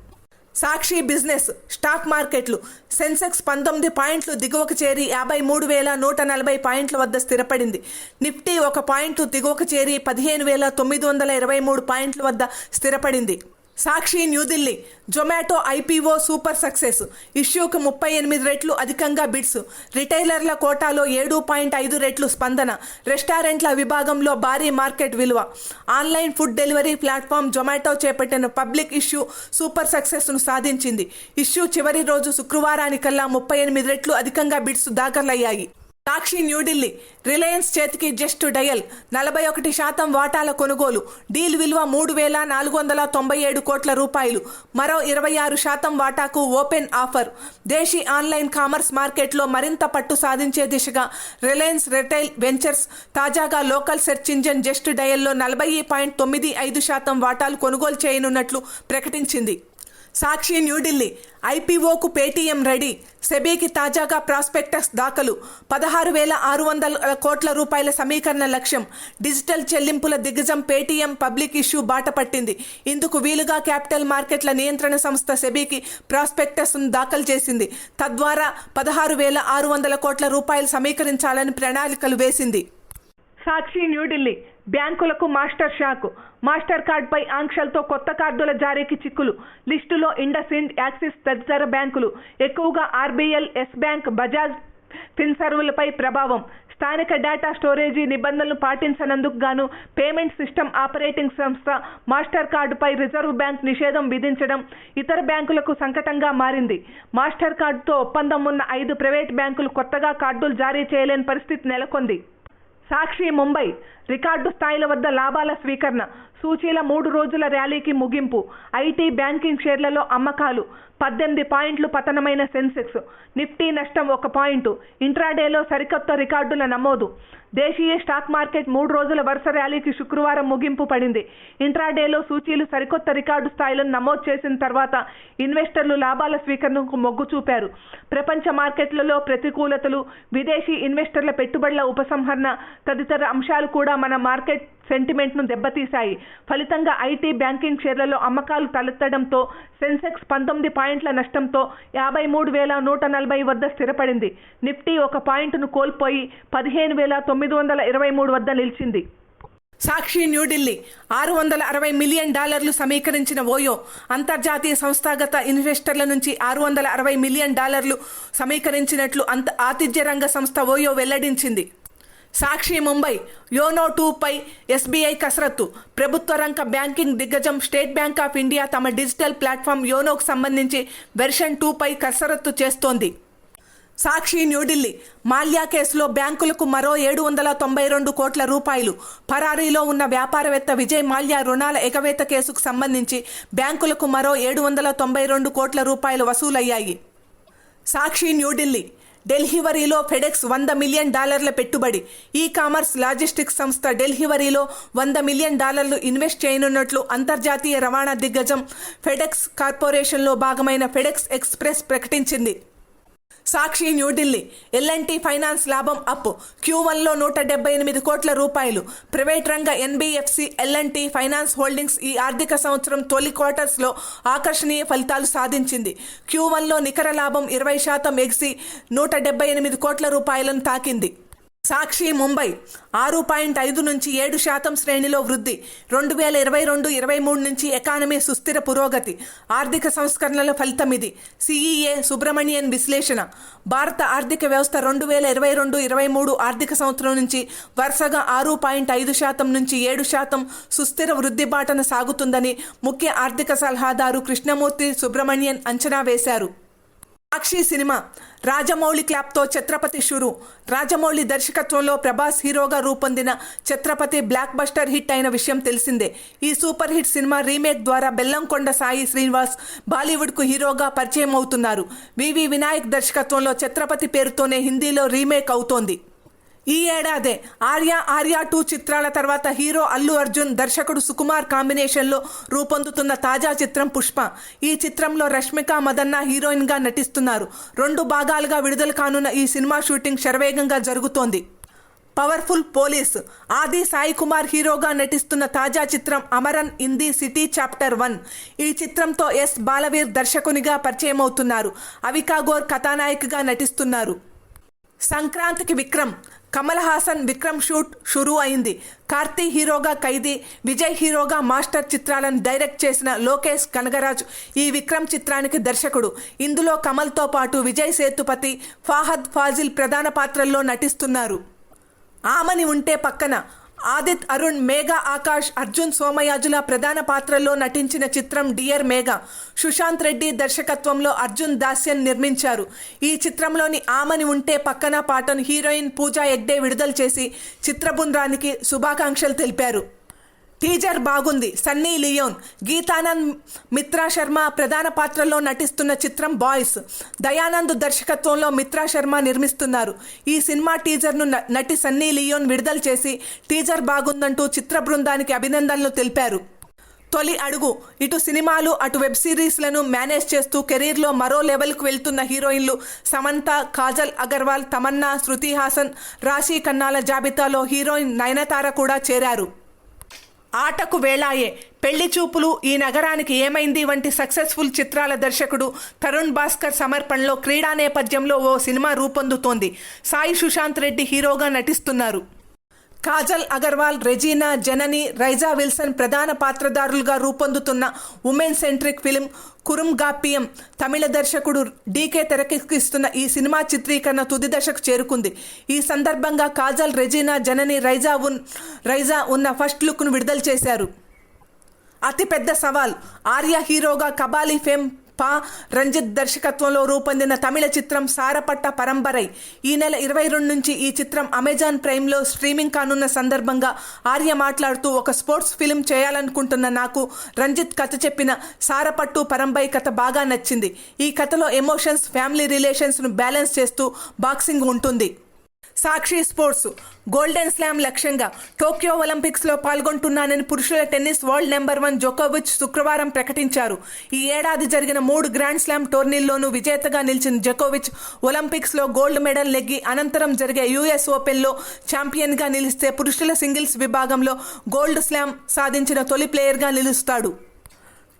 సాక్షి బిజినెస్ స్టాక్ మార్కెట్లు. సెన్సెక్స్ 19 పాయింట్లు దిగువకు చేరి 53,140 పాయింట్ల వద్ద స్థిరపడింది. నిఫ్టీ 1 పాయింట్ దిగువకు చేరి 15,923 పాయింట్ల వద్ద స్థిరపడింది. Sakshi New Delhi Zomato IPO super success. ఇష్యూకు 38 రెట్లు అధికంగా బిడ్స్. రిటైలర్ల కోటాలో 7.5 రెట్లు స్పందన. రెస్టారెంట్ల విభాగంలో భారీ మార్కెట్ విలువ. Online food delivery platform Zomato చేపట్టిన పబ్లిక్ ఇష్యూ సూపర్ సక్సెస్ను సాధించింది. ఇష్యూ చివరి రోజు శుక్రవారానికల్లా 38 రెట్లు అధికంగా బిడ్స్ దాఖలయ్యాయి. సాక్షి న్యూఢిల్లీ రిలయన్స్ చేతికి జస్ట్ డయల్ 41% వాటాల కొనుగోలు డీల్ విలువ 3,497 కోట్ల రూపాయలు మరో 26% వాటాకు ఓపెన్ ఆఫర్ దేశీ ఆన్లైన్ కామర్స్ మార్కెట్లో మరింత పట్టు సాధించే దిశగా రిలయన్స్ రిటైల్ వెంచర్స్ తాజాగా లోకల్ సెర్చ్ ఇంజిన్ జస్ట్ డయల్లో 40.95% వాటాలు కొనుగోలు చేయనున్నట్లు ప్రకటించింది. సాక్షి న్యూఢిల్లీ ఐపీఓకు పేటీఎం రెడీ సెబీకి తాజాగా ప్రాస్పెక్టస్ దాఖలు 16,600 కోట్ల రూపాయల సమీకరణ లక్ష్యం డిజిటల్ చెల్లింపుల దిగ్గజం పేటీఎం పబ్లిక్ ఇష్యూ బాట పట్టింది. ఇందుకు వీలుగా క్యాపిటల్ మార్కెట్ల నియంత్రణ సంస్థ సెబీకి ప్రాస్పెక్టస్ను దాఖలు చేసింది. తద్వారా 16,600 కోట్ల రూపాయలు సమీకరించాలని ప్రణాళికలు వేసింది. సాక్షి న్యూఢిల్లీ బ్యాంకులకు మాస్టర్ షాక్ మాస్టర్ కార్డుపై ఆంక్షలతో కొత్త కార్డుల జారీకి చిక్కులు లిస్టులో ఇండస్ ఇండ్ యాక్సిస్ తదితర బ్యాంకులు ఎక్కువగా ఆర్బీఎల్ ఎస్ బ్యాంక్ బజాజ్ ఫిన్సర్వ్లపై ప్రభావం స్థానిక డేటా స్టోరేజీ నిబంధనలు పాటించనందుకు గాను పేమెంట్ సిస్టమ్ ఆపరేటింగ్ సంస్థ మాస్టర్ కార్డుపై రిజర్వ్ బ్యాంక్ నిషేధం విధించడం ఇతర బ్యాంకులకు సంకటంగా మారింది. మాస్టర్ కార్డుతో ఒప్పందం ఉన్న 5 ప్రైవేట్ బ్యాంకులు కొత్తగా కార్డులు జారీ చేయలేని పరిస్థితి నెలకొంది. సాక్షి ముంబై రికార్డు స్థాయిల వద్ద లాభాల స్వీకరణ సూచీల 3 రోజుల ర్యాలీకి ముగింపు ఐటీ బ్యాంకింగ్ షేర్లలో అమ్మకాలు 18 పాయింట్లు పతనమైన సెన్సెక్స్ నిఫ్టీ నష్టం 1 పాయింట్ ఇంట్రాడేలో సరికొత్త రికార్డుల నమోదు దేశీయ స్టాక్ మార్కెట్ 3 రోజుల వరుస ర్యాలీకి శుక్రవారం ముగింపు పడింది. ఇంట్రాడేలో సూచీలు సరికొత్త రికార్డు స్థాయిలను నమోదు చేసిన తర్వాత ఇన్వెస్టర్లు లాభాల స్వీకరణకు మొగ్గు చూపారు. ప్రపంచ మార్కెట్లలో ప్రతికూలతలు విదేశీ ఇన్వెస్టర్ల పెట్టుబడుల ఉపసంహరణ తదితర అంశాలు కూడా మన మార్కెట్ సెంటిమెంట్ను దెబ్బతీశాయి. ఫలితంగా ఐటీ బ్యాంకింగ్ షేర్లలో అమ్మకాలు తలెత్తడంతో సెన్సెక్స్ 19 పాయింట్ల నష్టంతో 53,140 వద్ద స్థిరపడింది. నిఫ్టీ 1 పాయింట్ను కోల్పోయి 15,923 వద్ద నిలిచింది. సాక్షి న్యూఢిల్లీ $660 మిలియన్ సమీకరించిన ఓయో అంతర్జాతీయ సంస్థాగత ఇన్వెస్టర్ల నుంచి $660 మిలియన్ సమీకరించినట్లు ఆతిథ్య రంగ సంస్థ ఓయో వెల్లడించింది. సాక్షి ముంబై యోనో 2పై ఎస్బీఐ కసరత్తు ప్రభుత్వ రంగ బ్యాంకింగ్ దిగ్గజం స్టేట్ బ్యాంక్ ఆఫ్ ఇండియా తమ డిజిటల్ ప్లాట్ఫామ్ యోనోకు సంబంధించి వెర్షన్ 2పై కసరత్తు చేస్తోంది. సాక్షి న్యూఢిల్లీ మాల్యా కేసులో బ్యాంకులకు మరో 792 కోట్ల రూపాయలు పరారీలో ఉన్న వ్యాపారవేత్త విజయ్ మాల్యా రుణాల ఎగవేత కేసుకు సంబంధించి బ్యాంకులకు మరో 792 కోట్ల రూపాయలు వసూలయ్యాయి. సాక్షి న్యూఢిల్లీ డెలివరీలో ఫెడెక్స్ $100 మిలియన్ పెట్టుబడి ఈ కామర్స్ లాజిస్టిక్స్ సంస్థ డెలివరీలో $100 మిలియన్ ఇన్వెస్ట్ చేయనున్నట్లు అంతర్జాతీయ రవాణా దిగ్గజం ఫెడెక్స్ కార్పొరేషన్లో భాగమైన ఫెడెక్స్ ఎక్స్ప్రెస్ ప్రకటించింది. సాక్షి న్యూఢిల్లీ ఎల్ఎన్టీ ఫైనాన్స్ లాభం అప్ Q1లో 178 కోట్ల రూపాయలు ప్రైవేట్ రంగ ఎన్బిఎఫ్సి ఎల్ఎన్టీ ఫైనాన్స్ హోల్డింగ్స్ ఈ ఆర్థిక సంవత్సరం తొలి క్వార్టర్స్లో ఆకర్షణీయ ఫలితాలు సాధించింది. Q1లో నికర లాభం 20% ఎగిసి 178 కోట్ల రూపాయలను తాకింది. సాక్షి ముంబై 6.5 నుంచి 7% శ్రేణిలో వృద్ధి 2022-23 నుంచి ఎకానమీ సుస్థిర పురోగతి ఆర్థిక సంస్కరణల ఫలితం ఇది సిఈఏ సుబ్రమణియన్ విశ్లేషణ భారత ఆర్థిక వ్యవస్థ 2022-23 ఆర్థిక సంవత్సరం నుంచి వరుసగా 6.5% నుంచి 7% సుస్థిర వృద్ధి బాటన సాగుతుందని ముఖ్య ఆర్థిక సలహాదారు కృష్ణమూర్తి సుబ్రమణియన్ అంచనా వేశారు. సాక్షి సినిమా రాజమౌళి క్లాప్తో ఛత్రపతి షురు రాజమౌళి దర్శకత్వంలో ప్రభాస్ హీరోగా రూపొందిన ఛత్రపతి బ్లాక్ బస్టర్ హిట్ అయిన విషయం తెలిసిందే. ఈ సూపర్ హిట్ సినిమా రీమేక్ ద్వారా బెల్లంకొండ సాయి శ్రీనివాస్ బాలీవుడ్కు హీరోగా పరిచయం అవుతున్నారు. వివి వినాయక్ దర్శకత్వంలో ఛత్రపతి పేరుతోనే హిందీలో రీమేక్ అవుతోంది. ఈ ఏడాదే ఆర్యా 2 చిత్రాల తర్వాత హీరో అల్లు అర్జున్ దర్శకుడు సుకుమార్ కాంబినేషన్లో రూపొందుతున్న తాజా చిత్రం పుష్ప. ఈ చిత్రంలో రష్మిక మదన్న హీరోయిన్గా నటిస్తున్నారు. 2 భాగాలుగా విడుదల కానున్న ఈ సినిమా షూటింగ్ శరవేగంగా జరుగుతోంది. పవర్ఫుల్ పోలీస్ ఆది సాయి కుమార్ హీరోగా నటిస్తున్న తాజా చిత్రం Amaran in the city chapter 1. ఈ చిత్రంతో ఎస్ బాలవీర్ దర్శకునిగా పరిచయం అవుతున్నారు. అవికా గోర్ కథానాయికగా నటిస్తున్నారు. సంక్రాంతికి విక్రమ్ కమల్ హాసన్ విక్రమ్ షూట్ షురూ అయింది. కార్తీ హీరోగా ఖైదీ విజయ్ హీరోగా మాస్టర్ చిత్రాలను డైరెక్ట్ చేసిన లోకేష్ కనగరాజ్ ఈ విక్రమ్ చిత్రానికి దర్శకుడు. ఇందులో కమల్తో పాటు విజయ్ సేతుపతి ఫాహద్ ఫాజిల్ ప్రధాన పాత్రల్లో నటిస్తున్నారు. ఆమని ఉంటే పక్కన ఆదిత్ అరుణ్, మేఘా ఆకాష్, అర్జున్ సోమయాజుల ప్రధాన పాత్రల్లో నటించిన చిత్రం డియర్ మేఘా. సుశాంత్ రెడ్డి దర్శకత్వంలో అర్జున్ దాస్యన్ నిర్మించారు. ఈ చిత్రంలోని ఆమని ఉంటే పక్కన పాటను హీరోయిన్ పూజా హెగ్డే విడుదల చేసి చిత్ర బృందానికి శుభాకాంక్షలు తెలిపారు. టీజర్ బాగుంది. సన్నీ లియోన్, గీతానంద్, మిత్రా శర్మ ప్రధాన పాత్రల్లో నటిస్తున్న చిత్రం బాయ్స్. దయానంద్ దర్శకత్వంలో మిత్రా శర్మ నిర్మిస్తున్నారు. ఈ సినిమా టీజర్ను నటి సన్నీ లియోన్ విడుదల చేసి టీజర్ బాగుందంటూ చిత్ర బృందానికి అభినందనలు తెలిపారు. తొలి అడుగు. ఇటు సినిమాలు అటు వెబ్ సిరీస్లను మేనేజ్ చేస్తూ కెరీర్లో మరో లెవెల్కు వెళ్తున్న హీరోయిన్లు సమంత, కాజల్ అగర్వాల్, తమన్నా, శృతి హాసన్, రాశీ ఖన్నాల జాబితాలో హీరోయిన్ నయనతార కూడా చేరారు. ఆటకు వేళాయే, పెళ్లి చూపులు, ఈ నగరానికి ఏమైంది వంటి సక్సెస్ఫుల్ చిత్రాల దర్శకుడు తరుణ్ భాస్కర్ సమర్పణలో క్రీడా నేపథ్యంలో ఓ సినిమా రూపొందుతోంది. సాయి సుశాంత్ రెడ్డి హీరోగా నటిస్తున్నారు. కాజల్ అగర్వాల్, రెజీనా, జనని, రైజా విల్సన్ ప్రధాన పాత్రధారులుగా రూపొందుతున్న ఉమెన్ సెంట్రిక్ ఫిలిం కురుంగాప్పియం. తమిళ దర్శకుడు డీకే తెరకెక్కిస్తున్న ఈ సినిమా చిత్రీకరణ తుది దశకు చేరుకుంది. ఈ సందర్భంగా కాజల్, రెజీనా, జనని, రైజా ఉన్న ఫస్ట్ లుక్ను విడుదల చేశారు. అతిపెద్ద సవాల్. ఆర్య హీరోగా కబాలీ ఫేమ్ రంజిత్ దర్శకత్వంలో రూపొందిన తమిళ చిత్రం సారపట్ట పరంపరై. ఈ నెల 22 నుంచి ఈ చిత్రం అమెజాన్ ప్రైమ్లో స్ట్రీమింగ్ కానున్న సందర్భంగా ఆర్య మాట్లాడుతూ, ఒక స్పోర్ట్స్ ఫిలిం చేయాలనుకుంటున్న నాకు రంజిత్ కథ చెప్పిన సారపట్టు పరంపై కథ బాగా నచ్చింది. ఈ కథలో ఎమోషన్స్, ఫ్యామిలీ రిలేషన్స్ను బ్యాలెన్స్ చేస్తూ బాక్సింగ్ ఉంటుంది. సాక్షి స్పోర్ట్స్. గోల్డెన్ స్లామ్ లక్ష్యంగా టోక్యో ఒలింపిక్స్లో పాల్గొంటున్నానని పురుషుల టెన్నిస్ వరల్డ్ నెంబర్ 1 జోకోవిచ్ శుక్రవారం ప్రకటించారు. ఈ ఏడాది జరిగిన 3 గ్రాండ్ స్లామ్ టోర్నీల్లోనూ విజేతగా నిలిచిన జోకోవిచ్ ఒలింపిక్స్లో గోల్డ్ మెడల్ నెగ్గి అనంతరం జరిగే యుఎస్ ఓపెన్లో ఛాంపియన్గా నిలిస్తే పురుషుల సింగిల్స్ విభాగంలో గోల్డ్ స్లామ్ సాధించిన తొలి ప్లేయర్గా నిలుస్తాడు.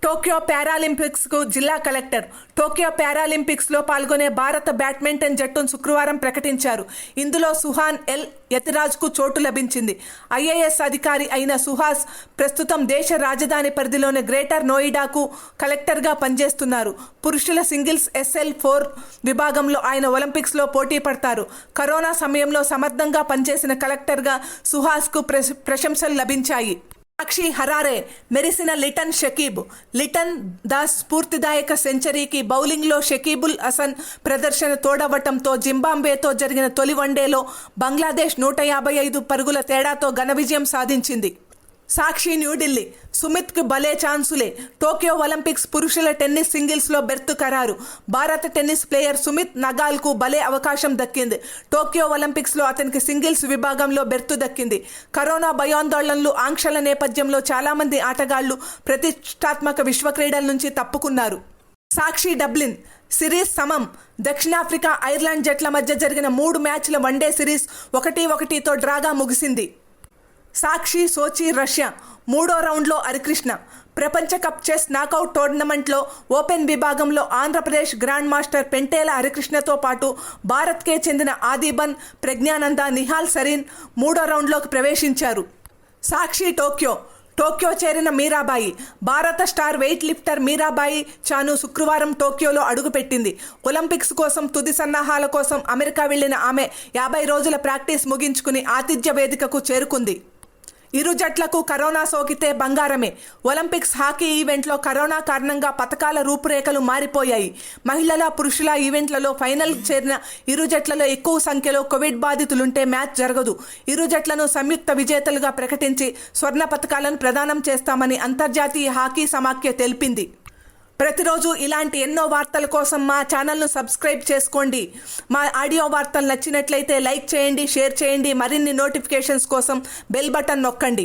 టోక్యో పారాలింపిక్స్కు జిల్లా కలెక్టర్. టోక్యో పారాలింపిక్స్లో పాల్గొనే భారత బ్యాడ్మింటన్ జట్టును శుక్రవారం ప్రకటించారు. ఇందులో సుహాన్ ఎల్ యతిరాజ్కు చోటు లభించింది. ఐఏఎస్ అధికారి అయిన సుహాస్ ప్రస్తుతం దేశ రాజధాని పరిధిలోని గ్రేటర్ నోయిడాకు కలెక్టర్గా పనిచేస్తున్నారు. పురుషుల సింగిల్స్ SL4 విభాగంలో ఆయన ఒలింపిక్స్లో పోటీ పడతారు. కరోనా సమయంలో సమర్థంగా పనిచేసిన కలెక్టర్గా సుహాస్కు ప్రశంసలు లభించాయి. సాక్షి హరారే, మెరిసిన లిటన్ షకీబ్. లిటన్ దాస్ స్ఫూర్తిదాయక సెంచరీకి బౌలింగ్లో షకీబుల్ హసన్ ప్రదర్శన తోడవటంతో జింబాబ్వేతో జరిగిన తొలి వన్డేలో బంగ్లాదేశ్ 155 పరుగుల తేడాతో ఘన విజయం సాధించింది. సాక్షి న్యూఢిల్లీ. సుమిత్కు భలే ఛాన్సులే. టోక్యో ఒలింపిక్స్ పురుషుల టెన్నిస్ సింగిల్స్లో బెర్తు ఖరారు. భారత టెన్నిస్ ప్లేయర్ సుమిత్ నగాల్కు భలే అవకాశం దక్కింది. టోక్యో ఒలింపిక్స్లో అతనికి సింగిల్స్ విభాగంలో బెర్తు దక్కింది. కరోనా భయాందోళనలు, ఆంక్షల నేపథ్యంలో చాలామంది ఆటగాళ్లు ప్రతిష్టాత్మక విశ్వ క్రీడల నుంచి తప్పుకున్నారు. సాక్షి డబ్లిన్. సిరీస్ సమం. దక్షిణాఫ్రికా, ఐర్లాండ్ జట్ల మధ్య జరిగిన 3 మ్యాచ్ల వన్డే సిరీస్ 1-1తో డ్రాగా ముగిసింది. సాక్షి సోచి రష్యా. 3వ రౌండ్లో హరికృష్ణ. ప్రపంచ కప్ చెస్ నాకౌట్ టోర్నమెంట్లో ఓపెన్ విభాగంలో ఆంధ్రప్రదేశ్ గ్రాండ్ మాస్టర్ పెంటేల హరికృష్ణతో పాటు భారత్కే చెందిన ఆదిబన్, ప్రజ్ఞానంద, నిహాల్ సరీన్ 3వ రౌండ్లోకి ప్రవేశించారు. సాక్షి టోక్యో చేరిన మీరాబాయి. భారత star weightlifter Mirabai Chanu శుక్రవారం టోక్యోలో అడుగుపెట్టింది. ఒలింపిక్స్ కోసం తుది సన్నాహాల కోసం అమెరికా వెళ్లిన ఆమె 50 రోజుల ప్రాక్టీస్ ముగించుకుని ఆతిథ్య వేదికకు చేరుకుంది. ఇరు జట్లకు కరోనా సోకితే బంగారమే. ఒలింపిక్స్ హాకీ ఈవెంట్లో కరోనా కారణంగా పథకాల రూపురేఖలు మారిపోయాయి. మహిళల, పురుషుల ఈవెంట్లలో ఫైనల్ చేరిన ఇరు జట్లలో ఎక్కువ సంఖ్యలో కోవిడ్ బాధితులుంటే మ్యాచ్ జరగదు. ఇరు జట్లను సంయుక్త విజేతలుగా ప్రకటించి స్వర్ణ పథకాలను ప్రదానం చేస్తామని అంతర్జాతీయ హాకీ సమాఖ్య తెలిపింది. ప్రతిరోజు ఇలాంటి ఎన్నో వార్తల కోసం మా ఛానల్ను సబ్స్క్రైబ్ చేసుకోండి. మా ఆడియో వార్తలు నచ్చినట్లయితే లైక్ చేయండి, షేర్ చేయండి. మరిన్ని నోటిఫికేషన్స్ కోసం బెల్ బటన్ నొక్కండి.